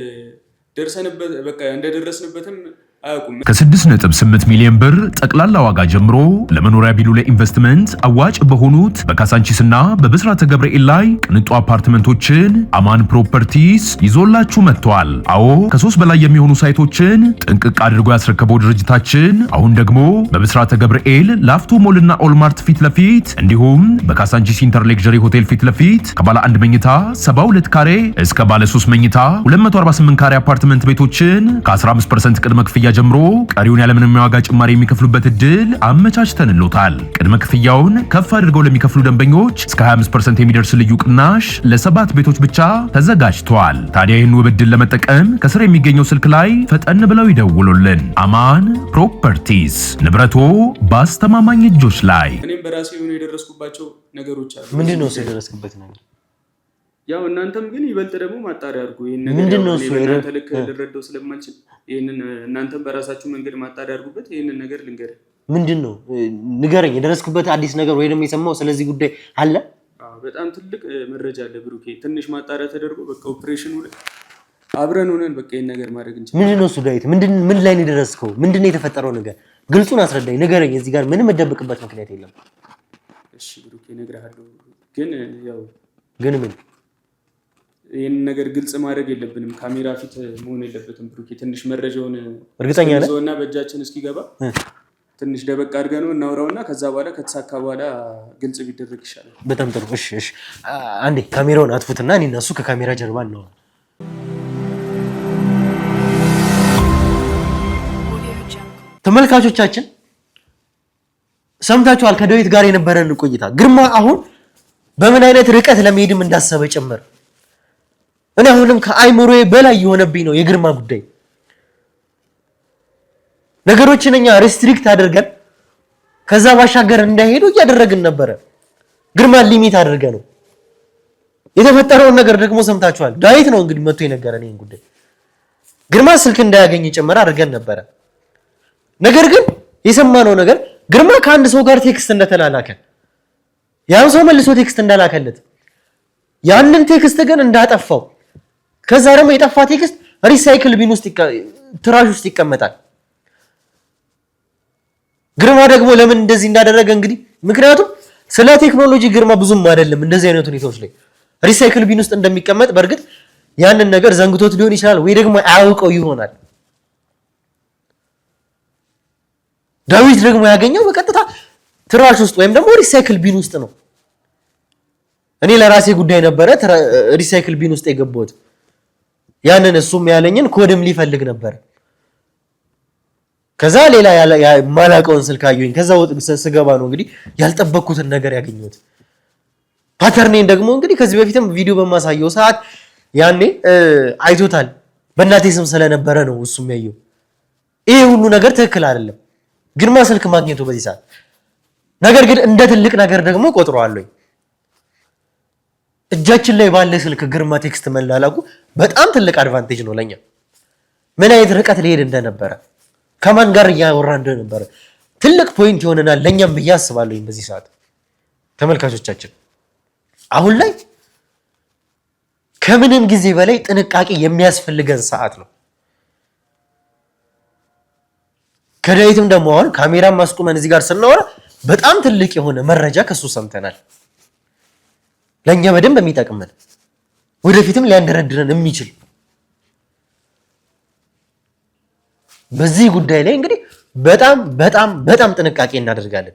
ደርሰንበት በቃ እንደደረስንበትም አያውቁም። ከ6.8 ሚሊዮን ብር ጠቅላላ ዋጋ ጀምሮ ለመኖሪያ ቢሉ ለኢንቨስትመንት አዋጭ በሆኑት በካሳንቺስና በብስራተ ገብርኤል ላይ ቅንጡ አፓርትመንቶችን አማን ፕሮፐርቲስ ይዞላችሁ መጥቷል። አዎ ከ3 በላይ የሚሆኑ ሳይቶችን ጥንቅቅ አድርጎ ያስረከበው ድርጅታችን አሁን ደግሞ በብስራተ ገብርኤል ላፍቶ ሞልና ኦልማርት ፊት ለፊት እንዲሁም በካሳንቺስ ኢንተር ሌክዠሪ ሆቴል ፊት ለፊት ከባለ 1 መኝታ 72 ካሬ እስከ ባለ 3 መኝታ 248 ካሬ አፓርትመንት ቤቶችን ከ15% ቅድመ ክፍያ ጀምሮ ቀሪውን ያለምንም የዋጋ ጭማሪ የሚከፍሉበት እድል አመቻችተንልዎታል። ቅድመ ክፍያውን ከፍ አድርገው ለሚከፍሉ ደንበኞች እስከ 25% የሚደርስ ልዩ ቅናሽ ለ7 ቤቶች ብቻ ተዘጋጅቷል። ታዲያ ይህን ውብ እድል ለመጠቀም ከስር የሚገኘው ስልክ ላይ ፈጠን ብለው ይደውሉልን። አማን ፕሮፐርቲስ ንብረቶ በአስተማማኝ እጆች ላይ። እኔም በራሴ የሆነ የደረስኩባቸው ነገሮች አሉ። ምንድን ነው የደረስክበት ነገር? ያው እናንተም ግን ይበልጥ ደግሞ ማጣሪያ አድርጉ። ይሄን ነገር ምንድነው እሱ እናንተ ልክ ልረዳው ስለማልችል ይሄንን እናንተም በራሳችሁ መንገድ ማጣሪያ አድርጉበት። ይሄንን ነገር ልንገርህ። ምንድነው ንገረኝ። የደረስክበት አዲስ ነገር ወይ ደግሞ የሰማው ስለዚህ ጉዳይ አለ? በጣም ትልቅ መረጃ አለ ብሩኬ። ትንሽ ማጣሪያ ተደርጎ በቃ ኦፕሬሽኑ ላይ አብረን ሆነን በቃ ይሄን ነገር ማድረግ እንችላለን። ምንድነው እሱ ዳዊት? ምን ላይ ነው የደረስከው? ምንድነው የተፈጠረው ነገር? ግልጹን አስረዳኝ፣ ንገረኝ። እዚህ ጋር ምንም መደበቅበት ምክንያት የለም። እሺ ብሩኬ እነግርሃለሁ። ግን ያው ምን ይሄን ነገር ግልጽ ማድረግ የለብንም። ካሜራ ፊት መሆን የለበትም ብሩኬ። ትንሽ መረጃውን እርግጠኛ ነህ እና በእጃችን እስኪገባ ትንሽ ደበቅ አድርገህ ነው እናውራውና ከዛ በኋላ ከተሳካ በኋላ ግልጽ ቢደረግ ይሻላል። በጣም ጥሩ። እሺ አንዴ ካሜራውን አጥፉትና እኔ እና እሱ ከካሜራ ጀርባ ነው። ተመልካቾቻችን ሰምታችኋል ከዳዊት ጋር የነበረን ቆይታ። ግርማ አሁን በምን አይነት ርቀት ለመሄድም እንዳሰበ ጭምር እኔ አሁንም ከአይምሮዬ በላይ የሆነብኝ ነው የግርማ ጉዳይ። ነገሮችን እኛ ሪስትሪክት አድርገን ከዛ ባሻገር እንዳይሄዱ እያደረግን ነበረ። ግርማን ሊሚት አድርገ ነው የተፈጠረውን ነገር ደግሞ ሰምታችኋል። ዳዊት ነው እንግዲህ መጥቶ የነገረን ይሄን ጉዳይ። ግርማ ስልክ እንዳያገኝ ጭምር አድርገን ነበረ። ነገር ግን የሰማነው ነገር ግርማ ከአንድ ሰው ጋር ቴክስት እንደተላላከ ያን ሰው መልሶ ቴክስት እንዳላከለት ያንን ቴክስት ግን እንዳጠፋው ከዛ ደግሞ የጠፋ ቴክስት ሪሳይክል ቢን ውስጥ ትራሽ ውስጥ ይቀመጣል። ግርማ ደግሞ ለምን እንደዚህ እንዳደረገ እንግዲህ ምክንያቱም ስለ ቴክኖሎጂ ግርማ ብዙም አይደለም እንደዚህ አይነት ሁኔታዎች ላይ ሪሳይክል ቢን ውስጥ እንደሚቀመጥ በእርግጥ ያንን ነገር ዘንግቶት ሊሆን ይችላል ወይ ደግሞ አያውቀው ይሆናል። ዳዊት ደግሞ ያገኘው በቀጥታ ትራሽ ውስጥ ወይም ደግሞ ሪሳይክል ቢን ውስጥ ነው። እኔ ለራሴ ጉዳይ ነበረ ሪሳይክል ቢን ውስጥ የገባሁት። ያንን እሱም ያለኝን ኮድም ሊፈልግ ነበር። ከዛ ሌላ ማላቀውን ስልክ አየሁኝ። ከዛ ስገባ ነው እንግዲህ ያልጠበቅኩትን ነገር ያገኘሁት። ፓተርኔን ደግሞ እንግዲህ ከዚህ በፊትም ቪዲዮ በማሳየው ሰዓት ያኔ አይቶታል። በእናቴ ስም ስለነበረ ነው እሱም ያየው። ይሄ ሁሉ ነገር ትክክል አይደለም ግርማ ስልክ ማግኘቱ በዚህ ሰዓት። ነገር ግን እንደ ትልቅ ነገር ደግሞ ቆጥረዋለሁ። እጃችን ላይ ባለ ስልክ ግርማ ቴክስት መላላኩ በጣም ትልቅ አድቫንቴጅ ነው ለኛ። ምን አይነት ርቀት ሊሄድ እንደነበረ ከማን ጋር እያወራ እንደነበረ ትልቅ ፖይንት ይሆነናል ለኛም ብዬ አስባለሁ። በዚህ ሰዓት ተመልካቾቻችን አሁን ላይ ከምንም ጊዜ በላይ ጥንቃቄ የሚያስፈልገን ሰዓት ነው። ከዳዊትም ደግሞ አሁን ካሜራን ማስቆመን እዚህ ጋር ስናወራ በጣም ትልቅ የሆነ መረጃ ከሱ ሰምተናል። ለኛ በደንብ የሚጠቅመን ወደፊትም ሊያንደረድረን የሚችል በዚህ ጉዳይ ላይ እንግዲህ በጣም በጣም በጣም ጥንቃቄ እናደርጋለን።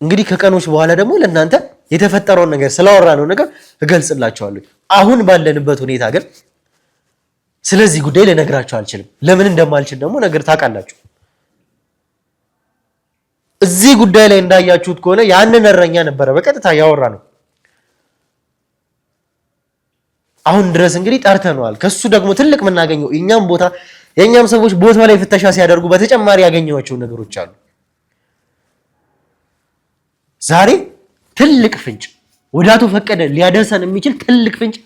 እንግዲህ ከቀኖች በኋላ ደግሞ ለእናንተ የተፈጠረውን ነገር ስላወራነው ነገር እገልጽላችኋለሁ። አሁን ባለንበት ሁኔታ ግን ስለዚህ ጉዳይ ልነግራችሁ አልችልም። ለምን እንደማልችል ደግሞ ነገር ታውቃላችሁ። እዚህ ጉዳይ ላይ እንዳያችሁት ከሆነ ያንን እረኛ ነበረ በቀጥታ ያወራ ነው። አሁን ድረስ እንግዲህ ጠርተነዋል። ከሱ ደግሞ ትልቅ የምናገኘው እኛም ቦታ የኛም ሰዎች ቦታ ላይ ፍተሻ ሲያደርጉ በተጨማሪ ያገኘዋቸው ነገሮች አሉ። ዛሬ ትልቅ ፍንጭ ወደ አቶ ፈቀደ ሊያደርሰን የሚችል ትልቅ ፍንጭ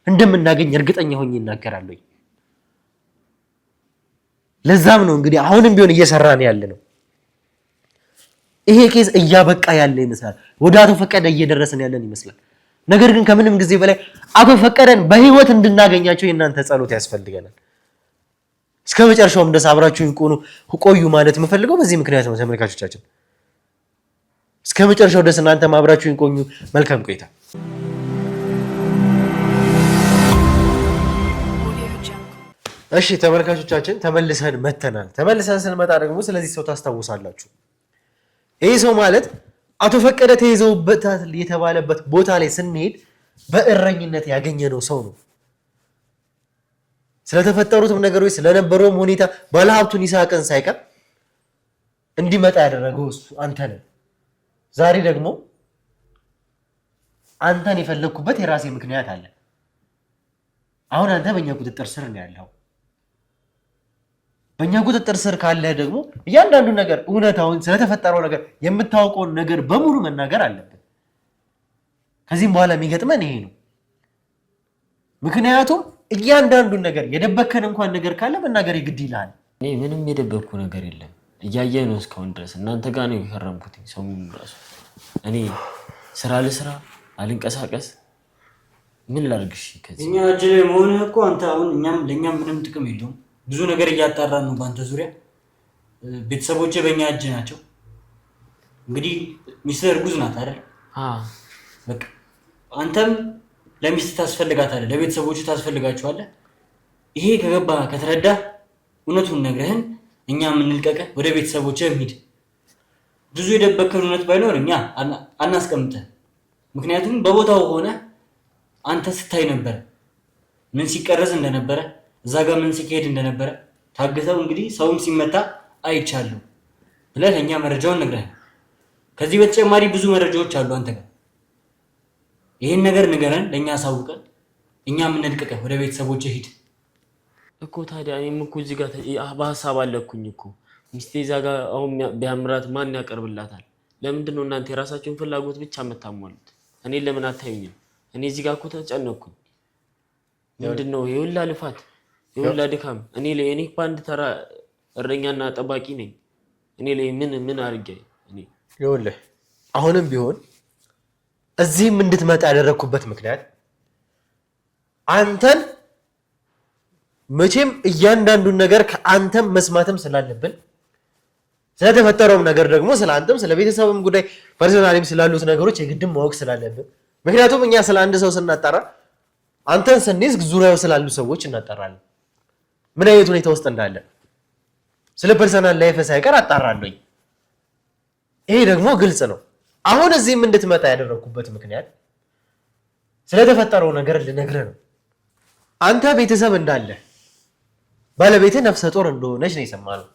እንደምናገኝ እርግጠኛ ሆኜ እናገራለሁ። ለዛም ነው እንግዲህ አሁንም ቢሆን እየሰራን ያለ ነው። ይሄ ኬዝ እያበቃ ያለ ይመስላል። ወደ አቶ ፈቀደ እየደረሰን ያለን ይመስላል። ነገር ግን ከምንም ጊዜ በላይ አቶ ፈቀደን በህይወት እንድናገኛቸው የእናንተ ጸሎት ያስፈልገናል። እስከ መጨረሻውም ድረስ አብራችሁን ቆዩ ማለት የምፈልገው በዚህ ምክንያት ነው። ተመልካቾቻችን እስከ መጨረሻው ድረስ እናንተም አብራችሁን ቆዩ። መልካም ቆይታ። እሺ ተመልካቾቻችን ተመልሰን መተናል። ተመልሰን ስንመጣ ደግሞ ስለዚህ ሰው ታስታውሳላችሁ። ይህ ሰው ማለት አቶ ፈቀደ ተይዘውበታል የተባለበት ቦታ ላይ ስንሄድ በእረኝነት ያገኘነው ሰው ነው። ስለተፈጠሩትም ነገሮች ስለነበረውም ሁኔታ ባለሀብቱን ይስሐቅን ሳይቀር እንዲመጣ ያደረገው እሱ አንተ ነህ። ዛሬ ደግሞ አንተን የፈለግኩበት የራሴ ምክንያት አለ። አሁን አንተ በእኛ ቁጥጥር ስር ነው ያለው። በእኛ ቁጥጥር ስር ካለ ደግሞ እያንዳንዱ ነገር እውነታውን ስለተፈጠረው ነገር የምታውቀውን ነገር በሙሉ መናገር አለብን። ከዚህም በኋላ የሚገጥመን ይሄ ነው። ምክንያቱም እያንዳንዱን ነገር የደበከን እንኳን ነገር ካለ መናገር ይግድ ይላል። እኔ ምንም የደበኩ ነገር የለም። እያየ ነው እስካሁን ድረስ እናንተ ጋር ነው የከረምኩት። ሰሙን ራሱ እኔ ስራ ልስራ አልንቀሳቀስ ምን ላድርግሽ? ከዚህ እኛ እጅ ላይ መሆን እኮ አንተ አሁን ለእኛም ምንም ጥቅም የለውም። ብዙ ነገር እያጣራን ነው በአንተ ዙሪያ። ቤተሰቦቼ በእኛ እጅ ናቸው። እንግዲህ ሚስትህ እርጉዝ ናት አይደል? በቃ አንተም ለሚስት ታስፈልጋታለህ፣ ለቤተሰቦቹ ታስፈልጋቸዋለህ። ይሄ ከገባ ከተረዳህ እውነቱን ነግረህን እኛ የምንልቀቀህ ወደ ቤተሰቦችህ እንሂድ። ብዙ የደበከን እውነት ባይኖር እኛ አናስቀምጥህ። ምክንያቱም በቦታው ሆነ አንተ ስታይ ነበር ምን ሲቀረጽ እንደነበረ፣ እዛ ጋር ምን ሲካሄድ እንደነበረ ታግተው እንግዲህ ሰውም ሲመታ አይቻለሁ ብለህ ለእኛ መረጃውን ነግረህን። ከዚህ በተጨማሪ ብዙ መረጃዎች አሉ አንተ ጋር። ይሄን ነገር ንገረን፣ ለእኛ አሳውቀን፣ እኛ የምንልቀቀህ ወደ ቤተሰቦችህ ሂድ እኮ። ታዲያ እኔም እኮ እዚህ ጋር በሀሳብ አለኩኝ እኮ። ሚስቴ እዛ ጋር አሁን ቢያምራት ማን ያቀርብላታል? ለምንድን ነው እናንተ የራሳችሁን ፍላጎት ብቻ የምታሟሉት? እኔ ለምን አታዩኝም? እኔ እዚህ ጋር እኮ ተጨነቅኩኝ። ምንድነው የሁላ ልፋት የሁላ ድካም? እኔ በአንድ ተራ እረኛና ጠባቂ ነኝ። እኔ ላይ ምን አድርጌ እኔ ይኸውልህ አሁንም ቢሆን እዚህም እንድትመጣ ያደረግኩበት ምክንያት አንተን መቼም እያንዳንዱን ነገር ከአንተም መስማትም ስላለብን ስለተፈጠረውም ነገር ደግሞ ስለ አንተም ስለ ቤተሰብም ጉዳይ ፐርሰናሊም ስላሉት ነገሮች የግድም ማወቅ ስላለብን፣ ምክንያቱም እኛ ስለ አንድ ሰው ስናጣራ አንተን ስንይዝ ዙሪያው ስላሉ ሰዎች እናጣራለን። ምን አይነት ሁኔታ ውስጥ እንዳለ ስለ ፐርሰናል ላይፍ ሳይቀር አጣራለሁ። ይሄ ደግሞ ግልጽ ነው። አሁን እዚህም እንድትመጣ ያደረኩበት ምክንያት ስለተፈጠረው ነገር ልነግርህ ነው። አንተ ቤተሰብ እንዳለ ባለቤትህ ነፍሰ ጡር እንደሆነች ነው የሰማነው።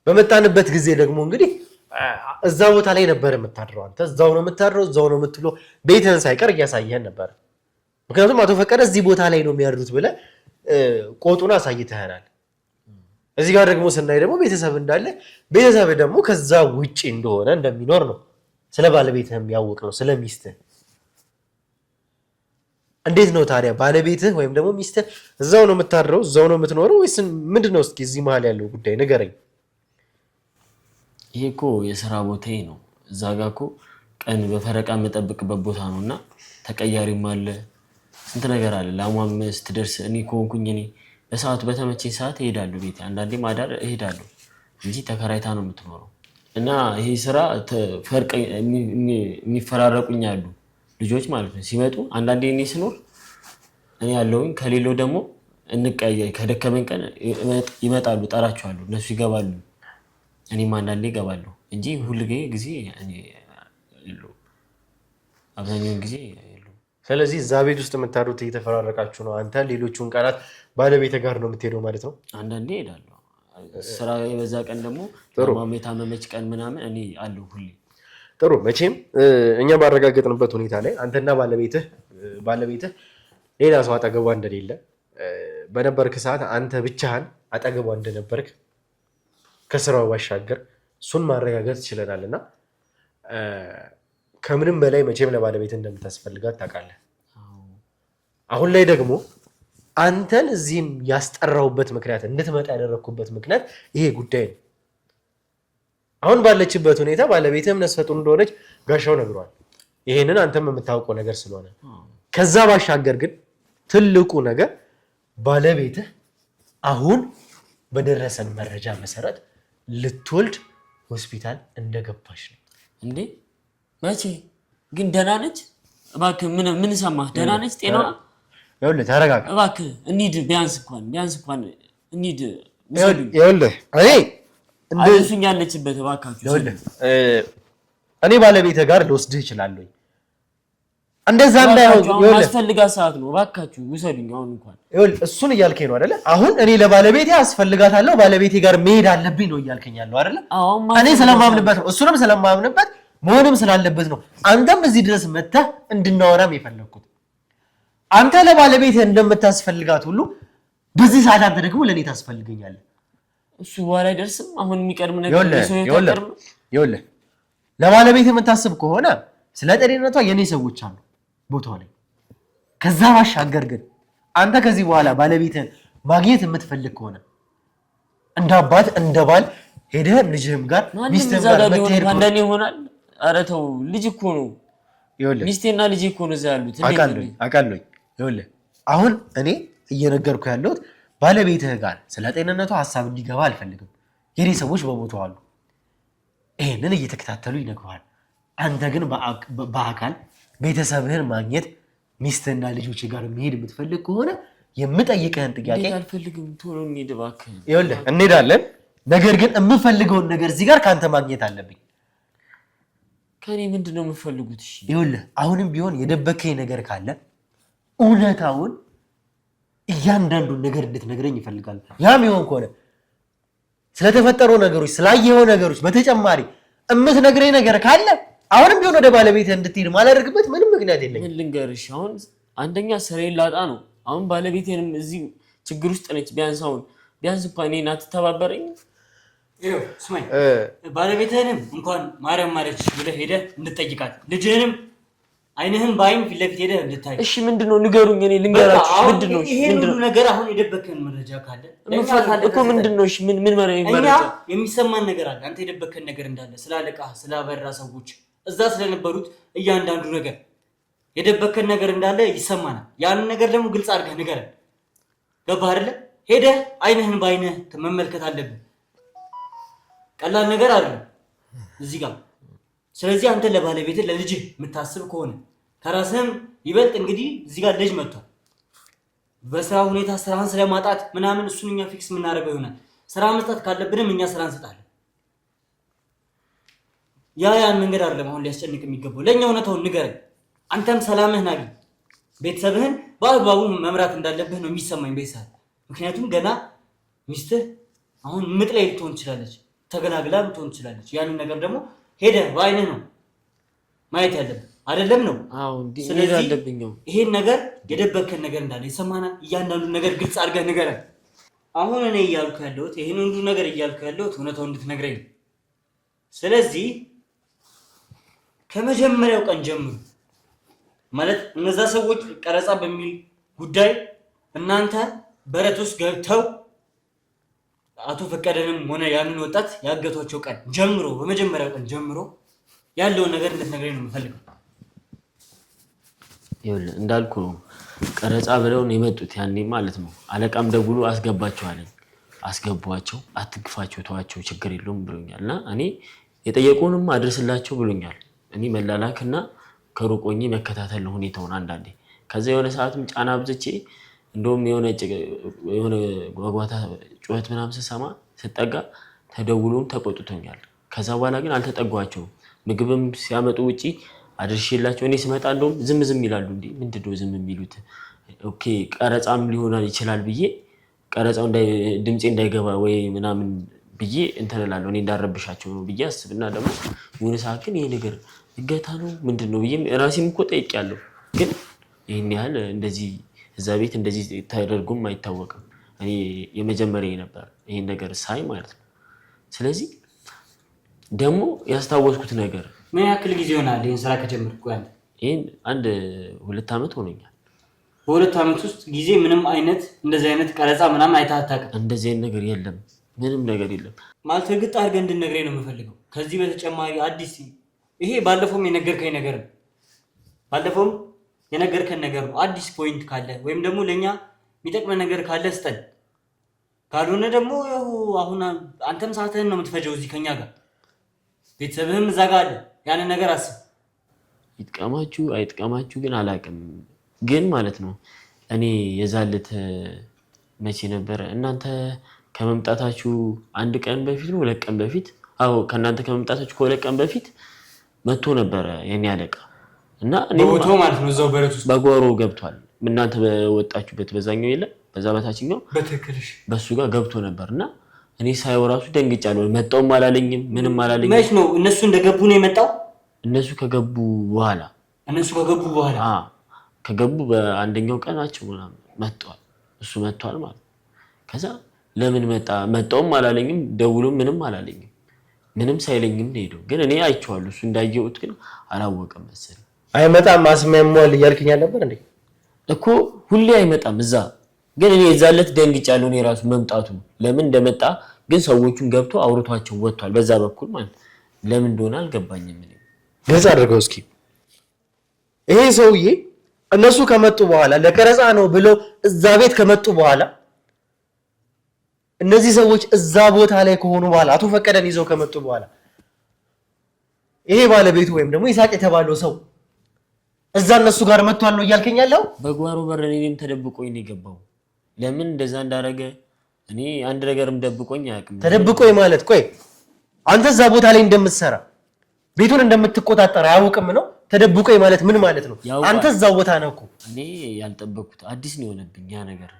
በመጣንበት ጊዜ ደግሞ እንግዲህ እዛ ቦታ ላይ ነበር የምታድረው። አንተ እዛው ነው የምታድረው፣ እዛው ነው የምትውለው። ቤትህን ሳይቀር እያሳየህን ነበር። ምክንያቱም አቶ ፈቀደ እዚህ ቦታ ላይ ነው የሚያድሩት ብለህ ቆጡን አሳይተህናል። እዚህ ጋር ደግሞ ስናይ ደግሞ ቤተሰብ እንዳለ ቤተሰብ ደግሞ ከዛ ውጪ እንደሆነ እንደሚኖር ነው ስለ ባለቤትህም ያወቅ ነው፣ ስለ ሚስትህ። እንዴት ነው ታዲያ ባለቤትህ ወይም ደግሞ ሚስትህ እዛው ነው የምታድረው፣ እዛው ነው የምትኖረው ወይስ ምንድነው? እስኪ እዚህ መሀል ያለው ጉዳይ ንገረኝ። ይሄ እኮ የስራ ቦታዬ ነው። እዛ ጋ እኮ ቀን በፈረቃ የምጠብቅበት ቦታ ነው እና ተቀያሪም አለ፣ ስንት ነገር አለ። ላሟም ስትደርስ እኔ ከሆንኩኝ እኔ በሰዓቱ በተመቸኝ ሰዓት እሄዳለሁ ቤቴ። አንዳንዴ ማዳር እሄዳለሁ እንጂ ተከራይታ ነው የምትኖረው። እና ይሄ ስራ ፈርቅ የሚፈራረቁኝ አሉ ልጆች ማለት ነው። ሲመጡ አንዳንዴ እኔ ስኖር እኔ ያለውኝ ከሌለው ደግሞ እንቀያይ። ከደከመኝ ቀን ይመጣሉ፣ ጠራቸዋለሁ፣ እነሱ ይገባሉ፣ እኔም አንዳንዴ እገባለሁ እንጂ ሁል ጊዜ እኔ የለውም፣ አብዛኛውን ጊዜ የለውም። ስለዚህ እዛ ቤት ውስጥ የምታድሩት እየተፈራረቃችሁ ነው። አንተ ሌሎቹን ቀናት ባለቤት ጋር ነው የምትሄደው ማለት ነው? አንዳንዴ እሄዳለሁ። ስራ የበዛ ቀን ደግሞ ማማ የታመመች ቀን ምናምን እኔ አለሁ ሁሌ። ጥሩ። መቼም እኛ ባረጋገጥንበት ሁኔታ ላይ አንተና ባለቤትህ ሌላ ሰው አጠገቧ እንደሌለ በነበርክ ሰዓት አንተ ብቻህን አጠገቧ እንደነበርክ ከስራው ባሻገር እሱን ማረጋገጥ ችለናል። እና ከምንም በላይ መቼም ለባለቤት እንደምታስፈልጋት ታውቃለህ። አሁን ላይ ደግሞ አንተን እዚህም ያስጠራሁበት ምክንያት እንድትመጣ ያደረግኩበት ምክንያት ይሄ ጉዳይ ነው። አሁን ባለችበት ሁኔታ ባለቤትህም ነፍሰ ጡር እንደሆነች ጋሻው ነግሯል። ይሄንን አንተም የምታውቀው ነገር ስለሆነ ከዛ ባሻገር ግን ትልቁ ነገር ባለቤትህ አሁን በደረሰን መረጃ መሰረት ልትወልድ ሆስፒታል እንደገባች ነው። እንዴ መቼ ግን? ደህና ነች? እባክህ ምን ሰማህ? ደህና ነች? ጤናዋ? ይኸውልህ ተረጋጋ እባክህ፣ እንሂድ። ቢያንስ እንኳን እንሂድ። ይኸውልህ አድርሱኝ ያለችበት እባካችሁ። ይኸውልህ እኔ ባለቤትህ ጋር ልወስድህ እችላለሁ። እንደዛ እንዳይሆን አስፈልጋት ሰዓት ነው። እባካችሁ ውሰዱኝ። አሁን እንኳን ይኸውልህ እሱን እያልከኝ ነው አይደለ? አሁን እኔ ለባለቤቴ አስፈልጋታለሁ፣ ባለቤቴ ጋር መሄድ አለብኝ ነው እያልከኝ ያለው አይደለ? እኔ ስለማምንበት ነው፣ እሱንም ስለማምንበት መሆንም ስላለበት ነው አንተም እዚህ ድረስ መጥተህ እንድናወራም የፈለግኩት። አንተ ለባለቤትህ እንደምታስፈልጋት ሁሉ በዚህ ሰዓት አንተ ደግሞ ለእኔ ታስፈልገኛለህ። እሱ በኋላ አይደርስም። አሁን የሚቀድም ነገር ይኸውልህ ለባለቤትህ የምታስብ ከሆነ ስለ ጤንነቷ የኔ ሰዎች አሉ ቦታው ላይ። ከዛ ባሻገር ግን አንተ ከዚህ በኋላ ባለቤትህን ማግኘት የምትፈልግ ከሆነ እንደ አባት እንደ ባል ሄደህ ልጅህም ጋር ሚስትህም ጋር መተሄድ አንዳንዴ ይሆናል። ኧረ ተው፣ ልጅ እኮ ነው። ሚስቴና ልጅ እኮ ነው እዛ ያሉት። አውቃለሁ። ይኸውልህ አሁን እኔ እየነገርኩ ያለሁት ባለቤትህ ጋር ስለ ጤንነቷ ሀሳብ እንዲገባ አልፈልግም። የኔ ሰዎች በቦታው አሉ፣ ይሄንን እየተከታተሉ ይነግሩሃል። አንተ ግን በአካል ቤተሰብህን ማግኘት ሚስትህና ልጆች ጋር መሄድ የምትፈልግ ከሆነ የምጠይቅህን ጥያቄ አልፈልግም። ቶሎ እንሂድ እባክህ። ይኸውልህ እንሄዳለን፣ ነገር ግን የምፈልገውን ነገር እዚህ ጋር ከአንተ ማግኘት አለብኝ። ከኔ ምንድን ነው የምፈልጉት? እሺ ይኸውልህ አሁንም ቢሆን የደበከኝ ነገር ካለ እውነታውን እያንዳንዱን ነገር እንድትነግረኝ ይፈልጋል። ያም ይሆን ከሆነ ስለተፈጠሩ ነገሮች ስላየኸው ነገሮች በተጨማሪ የምትነግረኝ ነገር ካለ አሁንም ቢሆን ወደ ባለቤትህ እንድትሄድ ማላደርግበት ምንም ምክንያት የለኝም። ምን ልንገርሽ? አሁን አንደኛ ስራዬን ላጣ ነው። አሁን ባለቤቴንም እዚህ ችግር ውስጥ ነች። ቢያንስ እንኳን እኔን አትተባበረኝ። ስማኝ፣ ባለቤትህንም እንኳን ማርያም ማረች ብለህ ሄደህ እንድትጠይቃት፣ ልጅህንም አይንህን ባይን ፊት ለፊት ሄደህ እንድታይ። እሺ ምንድነው ንገሩኝ፣ እኔ ልንገራችሁ። ምንድነው? እሺ ምንድነው ነገር? አሁን የደበከን መረጃ ካለ እኮ ምንድነው? እሺ ምን መረጃ? የሚሰማን ነገር አለ። አንተ የደበከን ነገር እንዳለ ስላለቃ ስላበራ ሰዎች እዛ ስለነበሩት እያንዳንዱ ነገር የደበከን ነገር እንዳለ ይሰማናል። ያንን ነገር ደግሞ ግልጽ አድርገህ ንገረን። ገባህ አይደለ? ሄደህ አይንህን ባይንህ መመልከት አለብን። ቀላል ነገር አይደለም እዚህ ጋር። ስለዚህ አንተ ለባለቤት ለልጅህ የምታስብ ከሆነ ከራስህም ይበልጥ እንግዲህ እዚህ ጋር ልጅ መጥቷል። በስራ ሁኔታ ስራህን ስለማጣት ምናምን እሱን እኛ ፊክስ የምናደርገው ይሆናል። ስራ መስጠት ካለብንም እኛ ስራ እንሰጣለን። ያን መንገድ አይደለም አሁን ሊያስጨንቅ የሚገባው። ለእኛ እውነታውን ንገረን። አንተም ሰላምህን አግኝ። ቤተሰብህን በአግባቡ መምራት እንዳለብህ ነው የሚሰማኝ ቤተሰብ። ምክንያቱም ገና ሚስትህ አሁን ምጥ ላይ ልትሆን ትችላለች፣ ተገላግላ ልትሆን ትችላለች። ያንን ነገር ደግሞ ሄደህ በአይንህ ነው ማየት ያለብህ አይደለም ነው? ስለዚህ ይሄን ነገር የደበከን ነገር እንዳለ ይሰማናል። እያንዳንዱ ነገር ግልጽ አድርገህ ንገረን። አሁን እኔ እያልኩ ያለሁት ይሄን ሁሉ ነገር እያልኩ ያለሁት እውነታውን እንድትነግረኝ። ስለዚህ ከመጀመሪያው ቀን ጀምሮ ማለት እነዛ ሰዎች ቀረጻ በሚል ጉዳይ እናንተ በረት ውስጥ ገብተው አቶ ፈቀደንም ሆነ ያንን ወጣት ያገቷቸው ቀን ጀምሮ በመጀመሪያው ቀን ጀምሮ ያለውን ነገር እንድትነግረኝ ነው የምፈልገው። ይኸውልህ እንዳልኩ ነው ቀረጻ ብለው ነው የመጡት ያኔ ማለት ነው። አለቃም ደውሎ አስገባቸው አለኝ። አስገቧቸው፣ አትግፋቸው፣ ተዋቸው፣ ችግር የለውም ብሎኛል። እና እኔ የጠየቁንም አድርስላቸው ብሎኛል። እኔ መላላክና ከሩቆኝ መከታተል ነው ሁኔታውን አንዳንዴ። ከዛ የሆነ ሰዓትም ጫና ብዝቼ እንደውም የሆነ ጓጓታ ጩኸት ምናምን ስሰማ ስጠጋ ተደውሎም ተቆጥቶኛል። ከዛ በኋላ ግን አልተጠጓቸውም። ምግብም ሲያመጡ ውጪ አድርሼላቸው እኔ ስመጣ እንደውም ዝም ይላሉ። እንዴ ምንድነው ዝም የሚሉት? ኦኬ ቀረጻም ሊሆን ይችላል ብዬ ቀረጻው ድምጼ እንዳይገባ ወይ ምናምን ብዬ እንትን እላለሁ። እኔ እንዳረብሻቸው ነው ብዬ አስብና ደግሞ የሆነ ሰዓት ግን ይሄ ነገር እገታ ነው ምንድነው ብዬ ራሴም እኮ ጠይቄያለሁ። ግን ይሄን ያህል እንደዚህ እዛ ቤት እንደዚህ ተደርጎም አይታወቅም። እኔ የመጀመሪያ ነበር ይሄን ነገር ሳይ ማለት ነው። ስለዚህ ደግሞ ያስታወስኩት ነገር ምን ያክል ጊዜ ይሆናል ይሄን ስራ ከጀመርኩ? ይሄን 2 ዓመት ሆኖኛል። በ2 ዓመት ውስጥ ጊዜ ምንም አይነት እንደዚህ አይነት ቀረጻ ምናምን አይተህ አታውቅም? እንደዚህ አይነት ነገር የለም፣ ምንም ነገር የለም ማለት እርግጥ አድርገህ እንድትነግረኝ ነው የምፈልገው። ከዚህ በተጨማሪ አዲስ ይሄ ባለፈውም የነገርከኝ ነገር ነው። ባለፈውም የነገርከን ነገር ነው። አዲስ ፖይንት ካለ ወይም ደግሞ ለኛ የሚጠቅመን ነገር ካለ ስጠን። ካልሆነ ደግሞ አሁን አንተም ሰዓትህን ነው የምትፈጀው እዚህ ከኛ ጋር። ቤተሰብህም እዛ ጋር አለ። ያንን ነገር አስብ። ይጥቀማችሁ አይጥቀማችሁ ግን አላውቅም። ግን ማለት ነው እኔ የዛለት መቼ ነበረ እናንተ ከመምጣታችሁ 1 ቀን በፊት ነው 2 ቀን በፊት ከእናንተ ከመምጣታችሁ ከ2 ቀን በፊት መጥቶ ነበረ የኔ አለቃ እና እኔ ቦታው ማለት ነው እዛው በረት ውስጥ በጓሮ ገብቷል። እናንተ በወጣችሁበት በዛኛው የለ በዛ በታችኛው በትክክልሽ በሱ ጋር ገብቶ ነበርና እኔ ሳይው ራሱ ደንግጫለሁ። መጣውም አላለኝም ምንም አላለኝም። መች ነው እነሱ እንደገቡ ነው የመጣው? እነሱ ከገቡ በኋላ ከገቡ በአንደኛው ቀናቸው ምናምን መጥቷል። እሱ መጥቷል ማለት ከዛ ለምን መጣውም አላለኝም። ደውሎ ምንም አላለኝም። ምንም ሳይለኝም ሄዶ ግን እኔ አይቼዋለሁ። እሱ እንዳየሁት ግን አላወቀም መሰለኝ። አይመጣም ማስመያሟል እያልከኝ ነበር እንዴ? እኮ ሁሌ አይመጣም እዛ። ግን እኔ የዛለት ደንግጫለሁ እኔ ራሱ መምጣቱ ለምን እንደመጣ ግን ሰዎቹን ገብቶ አውርቷቸው ወጥቷል። በዛ በኩል ማለት ለምን እንደሆነ አልገባኝም። እኔ ግልጽ አድርገው እስኪ። ይሄ ሰውዬ እነሱ ከመጡ በኋላ ለቀረጻ ነው ብለው እዛ ቤት ከመጡ በኋላ እነዚህ ሰዎች እዛ ቦታ ላይ ከሆኑ በኋላ አቶ ፈቀደን ይዘው ከመጡ በኋላ ይሄ ባለቤቱ ወይም ደግሞ ይሳቅ የተባለው ሰው እዛ እነሱ ጋር መጥቷል ነው እያልከኝ ያለው? በጓሮ በር እኔም ተደብቆኝ ነው የገባው። ለምን እንደዛ እንዳረገ እኔ አንድ ነገርም ደብቆኝ አያውቅም። ተደብቆኝ ማለት ቆይ አንተ እዛ ቦታ ላይ እንደምትሰራ ቤቱን እንደምትቆጣጠር አያውቅም ነው? ተደብቆኝ ማለት ምን ማለት ነው? አንተ እዛ ቦታ ነህ እኮ። እኔ ያልጠበቅኩት አዲስ ነው የሆነብኝ ያ ነገር።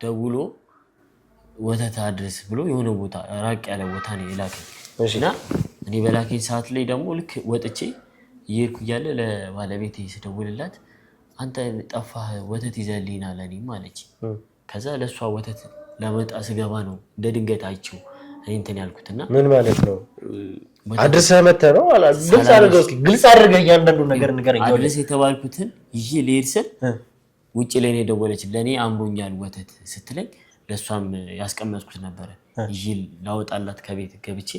ደውሎ ወተት አድርስ ብሎ የሆነ ቦታ ራቅ ያለ ቦታ ነው የላከኝ እና እኔ በላከኝ ሰዓት ላይ ደግሞ ልክ ወጥቼ እየሄድኩ እያለ ለባለቤቴ ስደውልላት አንተ ጠፋህ ወተት ይዘህልኝ አለኝ ማለች። ከዛ ለሷ ወተት ለመጣ ስገባ ነው እንደ ድንገት አይቼው እኔ እንትን ያልኩትና ምን ማለት ነው? አድርሰህ መተህ ነው አላ ግልጽ አድርገው እስኪ ግልጽ አድርገህ እያንዳንዱ ነገር ንገረኝ። አድርስ የተባልኩትን ይዤ ልሄድ ስል ውጭ ላይ ነው የደወለች። ለእኔ አምሮኛል ወተት ስትለኝ ለእሷም ያስቀመጥኩት ነበረ ይዤ ላወጣላት ከቤት ገብቼ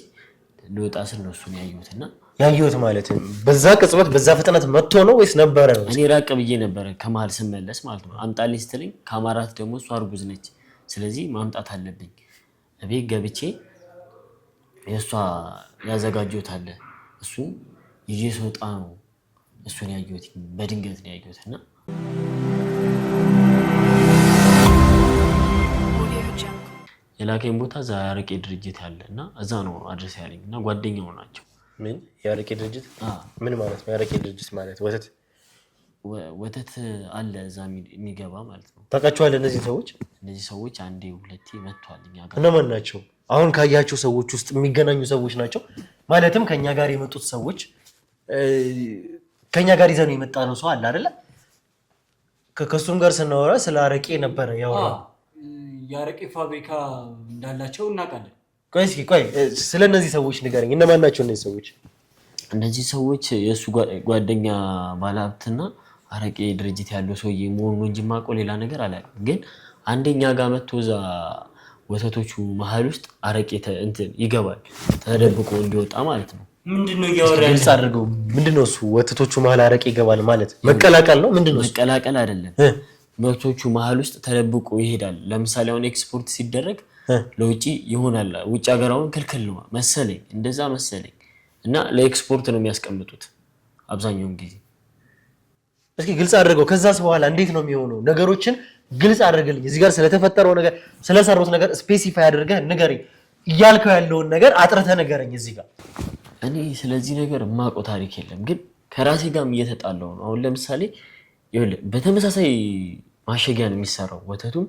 ልወጣ ስል ነው እሱን ያየሁትና ያየሁት ማለት በዛ ቅጽበት በዛ ፍጥነት መጥቶ ነው ወይስ ነበረ ነው? እኔ ራቅ ብዬ ነበረ ከመሀል ስመለስ ማለት ነው። አምጣልኝ ስትለኝ ከአማራት ደግሞ እሷ እርጉዝ ነች፣ ስለዚህ ማምጣት አለብኝ። ቤት ገብቼ የእሷ ያዘጋጀሁት አለ እሱን ይዤ ስወጣ ነው እሱን ያየሁት። በድንገት ነው ያየሁት እና የላከኝ ቦታ እዛ ያረቄ ድርጅት ያለ እና እዛ ነው አድረስ ያለኝ እና ጓደኛው ናቸው። ምን ያረቄ ድርጅት? ምን ማለት ነው ያረቄ ድርጅት ማለት? ወተት አለ እዛ የሚገባ ማለት ነው። ታውቃቸዋለህ እነዚህ ሰዎች? እነዚህ ሰዎች አንዴ ሁለቴ መጥቷል እኛ ጋር። እነማን ናቸው? አሁን ካያቸው ሰዎች ውስጥ የሚገናኙ ሰዎች ናቸው ማለትም ከኛ ጋር የመጡት ሰዎች ከኛ ጋር ይዘን የመጣ ነው ሰው አለ አይደለ? ከሱም ጋር ስናወራ ስለ አረቄ ነበረ ያወራው። የአረቄ ፋብሪካ እንዳላቸው እናውቃለን። ቆይ ስለ እነዚህ ሰዎች ንገረኝ። እነማን ናቸው እነዚህ ሰዎች? እነዚህ ሰዎች የእሱ ጓደኛ ባለሀብትና አረቄ ድርጅት ያለው ሰውዬ መሆኑ እንጂ የማውቀው ሌላ ነገር አላውቅም። ግን አንደኛ ጋር መጥቶ እዛ ወተቶቹ መሀል ውስጥ አረቄ እንትን ይገባል ተደብቆ እንዲወጣ ማለት ነው። ምንድነው እያወራህ? ግልጽ አድርገው። ምንድነው እሱ ወተቶቹ መሀል አረቄ ይገባል ማለት? መቀላቀል ነው? ምንድነው? መቀላቀል አይደለም። ወተቶቹ መሀል ውስጥ ተደብቆ ይሄዳል። ለምሳሌ አሁን ኤክስፖርት ሲደረግ ለውጪ ይሆናል። ውጭ ሀገራውን ክልክል ነው መሰለኝ፣ እንደዛ መሰለኝ። እና ለኤክስፖርት ነው የሚያስቀምጡት አብዛኛውን ጊዜ። እስኪ ግልጽ አድርገው። ከዛስ በኋላ እንዴት ነው የሚሆነው? ነገሮችን ግልጽ አድርግልኝ። እዚህ ጋር ስለተፈጠረው ነገር ስለሰሩት ነገር ስፔሲፋይ አድርገህ ንገረኝ። እያልከው ያለውን ነገር አጥርተህ ንገረኝ። እዚህ ጋር እኔ ስለዚህ ነገር የማውቀው ታሪክ የለም፣ ግን ከራሴ ጋርም እየተጣላሁ ነው። አሁን ለምሳሌ ይኸውልህ በተመሳሳይ ማሸጊያ ነው የሚሰራው ወተቱም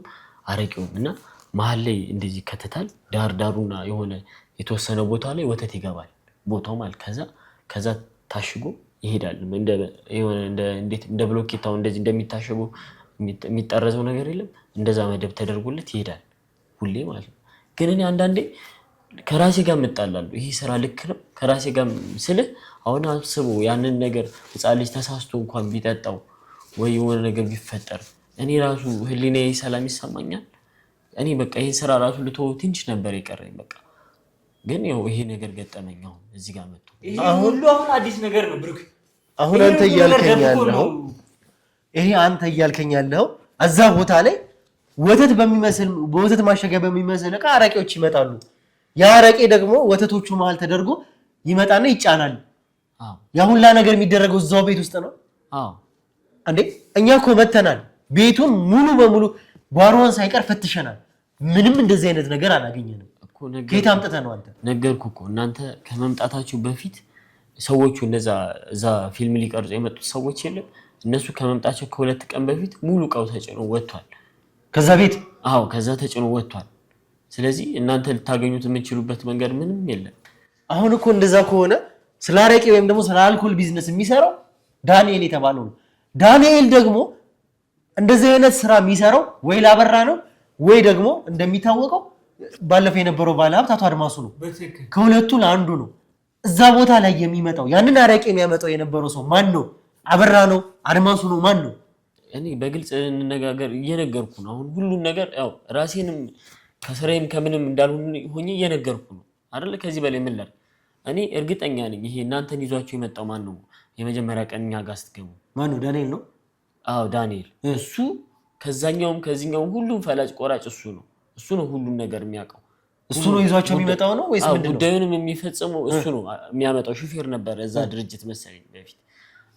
አረቄውም እና መሀል ላይ እንደዚህ ይከተታል። ዳርዳሩና የሆነ የተወሰነ ቦታ ላይ ወተት ይገባል ቦታው ማለት ከዛ ታሽጎ ይሄዳል። እንደ ብሎኬት አሁን እንደዚህ እንደሚታሸጉ የሚጠረዘው ነገር የለም፣ እንደዛ መደብ ተደርጎለት ይሄዳል ሁሌ ማለት ነው። ግን እኔ አንዳንዴ ከራሴ ጋር እምጣላለሁ። ይሄ ስራ ልክ ነው ከራሴ ጋር ስልህ አሁን አስበው ያንን ነገር ህፃን ልጅ ተሳስቶ እንኳን ቢጠጣው ወይ የሆነ ነገር ቢፈጠር እኔ ራሱ ህሊናዬ ሰላም ይሰማኛል? እኔ በቃ ይሄን ስራ ራሱ ልተወው ትንሽ ነበር የቀረኝ በቃ። ግን ያው ይሄ ነገር ገጠመኝ አሁን እዚህ ጋር መጥቶ አሁን አዲስ ነገር ነው ብሩክ። አሁን አንተ እያልከኝ ያለው እዛ ቦታ ላይ ወተት ማሸጊያ በሚመስል እቃ አረቄዎች ይመጣሉ። ያ አረቄ ደግሞ ወተቶቹ መሀል ተደርጎ ይመጣና ይጫናል። ያ ሁላ ነገር የሚደረገው እዛው ቤት ውስጥ ነው። እንዴ እኛ እኮ መተናል፣ ቤቱን ሙሉ በሙሉ ጓሮውን ሳይቀር ፈትሸናል። ምንም እንደዚህ አይነት ነገር አላገኘንም። ከየት አምጥተህ ነው አንተ? ነገርኩህ እኮ እናንተ ከመምጣታችሁ በፊት ሰዎቹ እዛ ፊልም ሊቀርጹ የመጡት ሰዎች የለም እነሱ ከመምጣታቸው ከሁለት ቀን በፊት ሙሉ እቃው ተጭኖ ወጥቷል ከዛ ቤት። ከዛ ተጭኖ ወጥቷል። ስለዚህ እናንተ ልታገኙት የምትችሉበት መንገድ ምንም የለም። አሁን እኮ እንደዛ ከሆነ ስለ አረቄ ወይም ደግሞ ስለ አልኮል ቢዝነስ የሚሰራው ዳንኤል የተባለው ነው። ዳንኤል ደግሞ እንደዚህ አይነት ስራ የሚሰራው ወይ ላበራ ነው ወይ ደግሞ እንደሚታወቀው ባለፈው የነበረው ባለሀብት አቶ አድማሱ ነው። ከሁለቱ ለአንዱ ነው። እዛ ቦታ ላይ የሚመጣው ያንን አረቄ የሚያመጣው የነበረው ሰው ማን ነው? አበራ ነው? አድማሱ ነው? ማን ነው? እኔ በግልጽ እንነጋገር እየነገርኩ ነው። አሁን ሁሉን ነገር ያው ራሴንም ከስራዬም ከምንም እንዳልሆነ ሆኜ እየነገርኩ ነው አይደል? ከዚህ በላይ ምን ላድርግ? እኔ እርግጠኛ ነኝ ይሄ እናንተን ይዟችሁ የመጣው ማን ነው? የመጀመሪያ ቀን እኛ ጋር ስትገቡ ማን ነው? ዳንኤል ነው። ዳንኤል። እሱ ከዛኛውም ከዚህኛውም ሁሉም ፈላጭ ቆራጭ እሱ ነው። እሱ ነው ሁሉም ነገር የሚያውቀው። እሱ ነው ይዟቸው የሚመጣው ነው ወይስ ምንድነው? ጉዳዩንም የሚፈጽመው እሱ ነው የሚያመጣው። ሹፌር ነበር እዛ ድርጅት መሰለኝ በፊት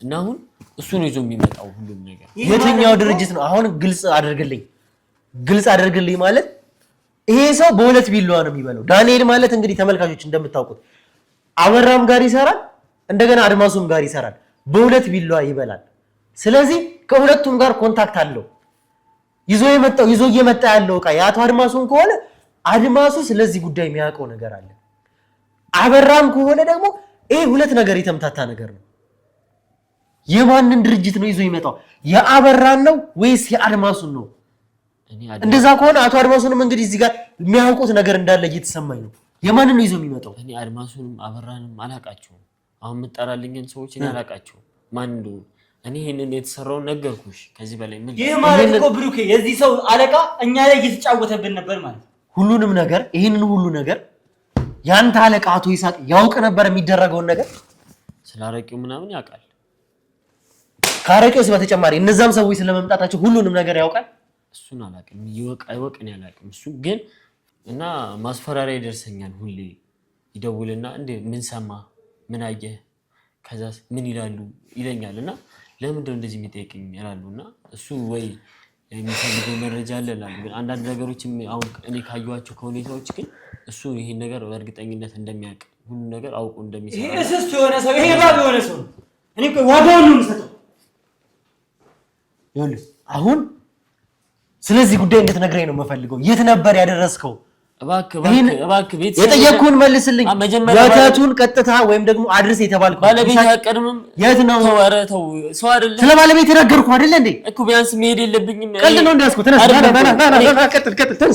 እና አሁን እሱ ነው ይዞ የሚመጣው ሁሉም ነገር። የትኛው ድርጅት ነው? አሁን ግልጽ አድርግልኝ ማለት ይሄ ሰው በሁለት ቢላዋ ነው የሚበላው። ዳንኤል ማለት እንግዲህ ተመልካቾች እንደምታውቁት አበራም ጋር ይሰራል፣ እንደገና አድማሱም ጋር ይሰራል። በሁለት ቢላዋ ይበላል። ስለዚህ ከሁለቱም ጋር ኮንታክት አለው። ይዞ እየመጣ ያለው ዕቃ የአቶ አድማሱን ከሆነ አድማሱ ስለዚህ ጉዳይ የሚያውቀው ነገር አለ። አበራም ከሆነ ደግሞ ይሄ ሁለት ነገር የተምታታ ነገር ነው። የማንን ድርጅት ነው ይዞ ይመጣው? የአበራን ነው ወይስ የአድማሱን ነው? እንደዛ ከሆነ አቶ አድማሱንም እንግዲህ እዚህ ጋር የሚያውቁት ነገር እንዳለ እየተሰማኝ ነው። የማንን ነው ይዞ የሚመጣው? እኔ አድማሱንም አበራንም አላቃቸውም። አሁን የምጠራልኝን ሰዎች እኔ አላቃቸውም ማን እንደሆነ። እኔ ይሄንን የተሰራውን ነገርኩሽ። ከዚህ በላይ ምን? ይሄ ማለት እኮ ብሩኬ የዚህ ሰው አለቃ እኛ ላይ እየተጫወተብን ነበር ማለት። ሁሉንም ነገር ይሄንን ሁሉ ነገር ያንተ አለቃ አቶ ይሳቅ ያውቅ ነበር የሚደረገውን ነገር? ስላረቂው ምናምን ያውቃል። ካረቂውስ በተጨማሪ እነዛም ሰዎች ስለመምጣታቸው ሁሉንም ነገር ያውቃል? እሱን አላውቅም። ይወቅ አይወቅ እኔ አላውቅም። እሱ ግን እና ማስፈራሪያ ይደርሰኛል። ሁሌ ይደውልና እንዴ ምን ሰማ ምን አየህ ከዛስ ምን ይላሉ ይለኛል። እና ለምንድን ነው እንደዚህ የሚጠይቀኝ ይላሉና እሱ ወይ የሚፈልገው መረጃ አለ እላለሁ። ግን አንዳንድ ነገሮች አሁን እኔ ካየኋቸው ከሁኔታዎች ግን እሱ ይሄን ነገር በእርግጠኝነት እንደሚያውቅ ሁሉ ነገር አውቆ እንደሚሰራ ይሄ እስስት የሆነ ሰው ይሄ ባብ የሆነ ሰው እኔ እኮ ዋጋውን ነው የምሰጠው። ይኸውልህ አሁን ስለዚህ ጉዳይ እንድትነግረኝ ነው የምፈልገው። የት ነበር ያደረስከው? እባክህ ቤት የጠየቅኩህን መልስልኝ። ወተቱን ቀጥታ ወይም ደግሞ አድርስ የተባልከው ባለቤት ያቀድምም የት ነው? ተው ሰው አይደለም። ስለ ባለቤት ነገርኩህ አይደል እንዴ? እኮ ቢያንስ መሄድ የለብኝም። ቀልድ ነው እንዳስኩ። ተነስ፣ ቀጥል።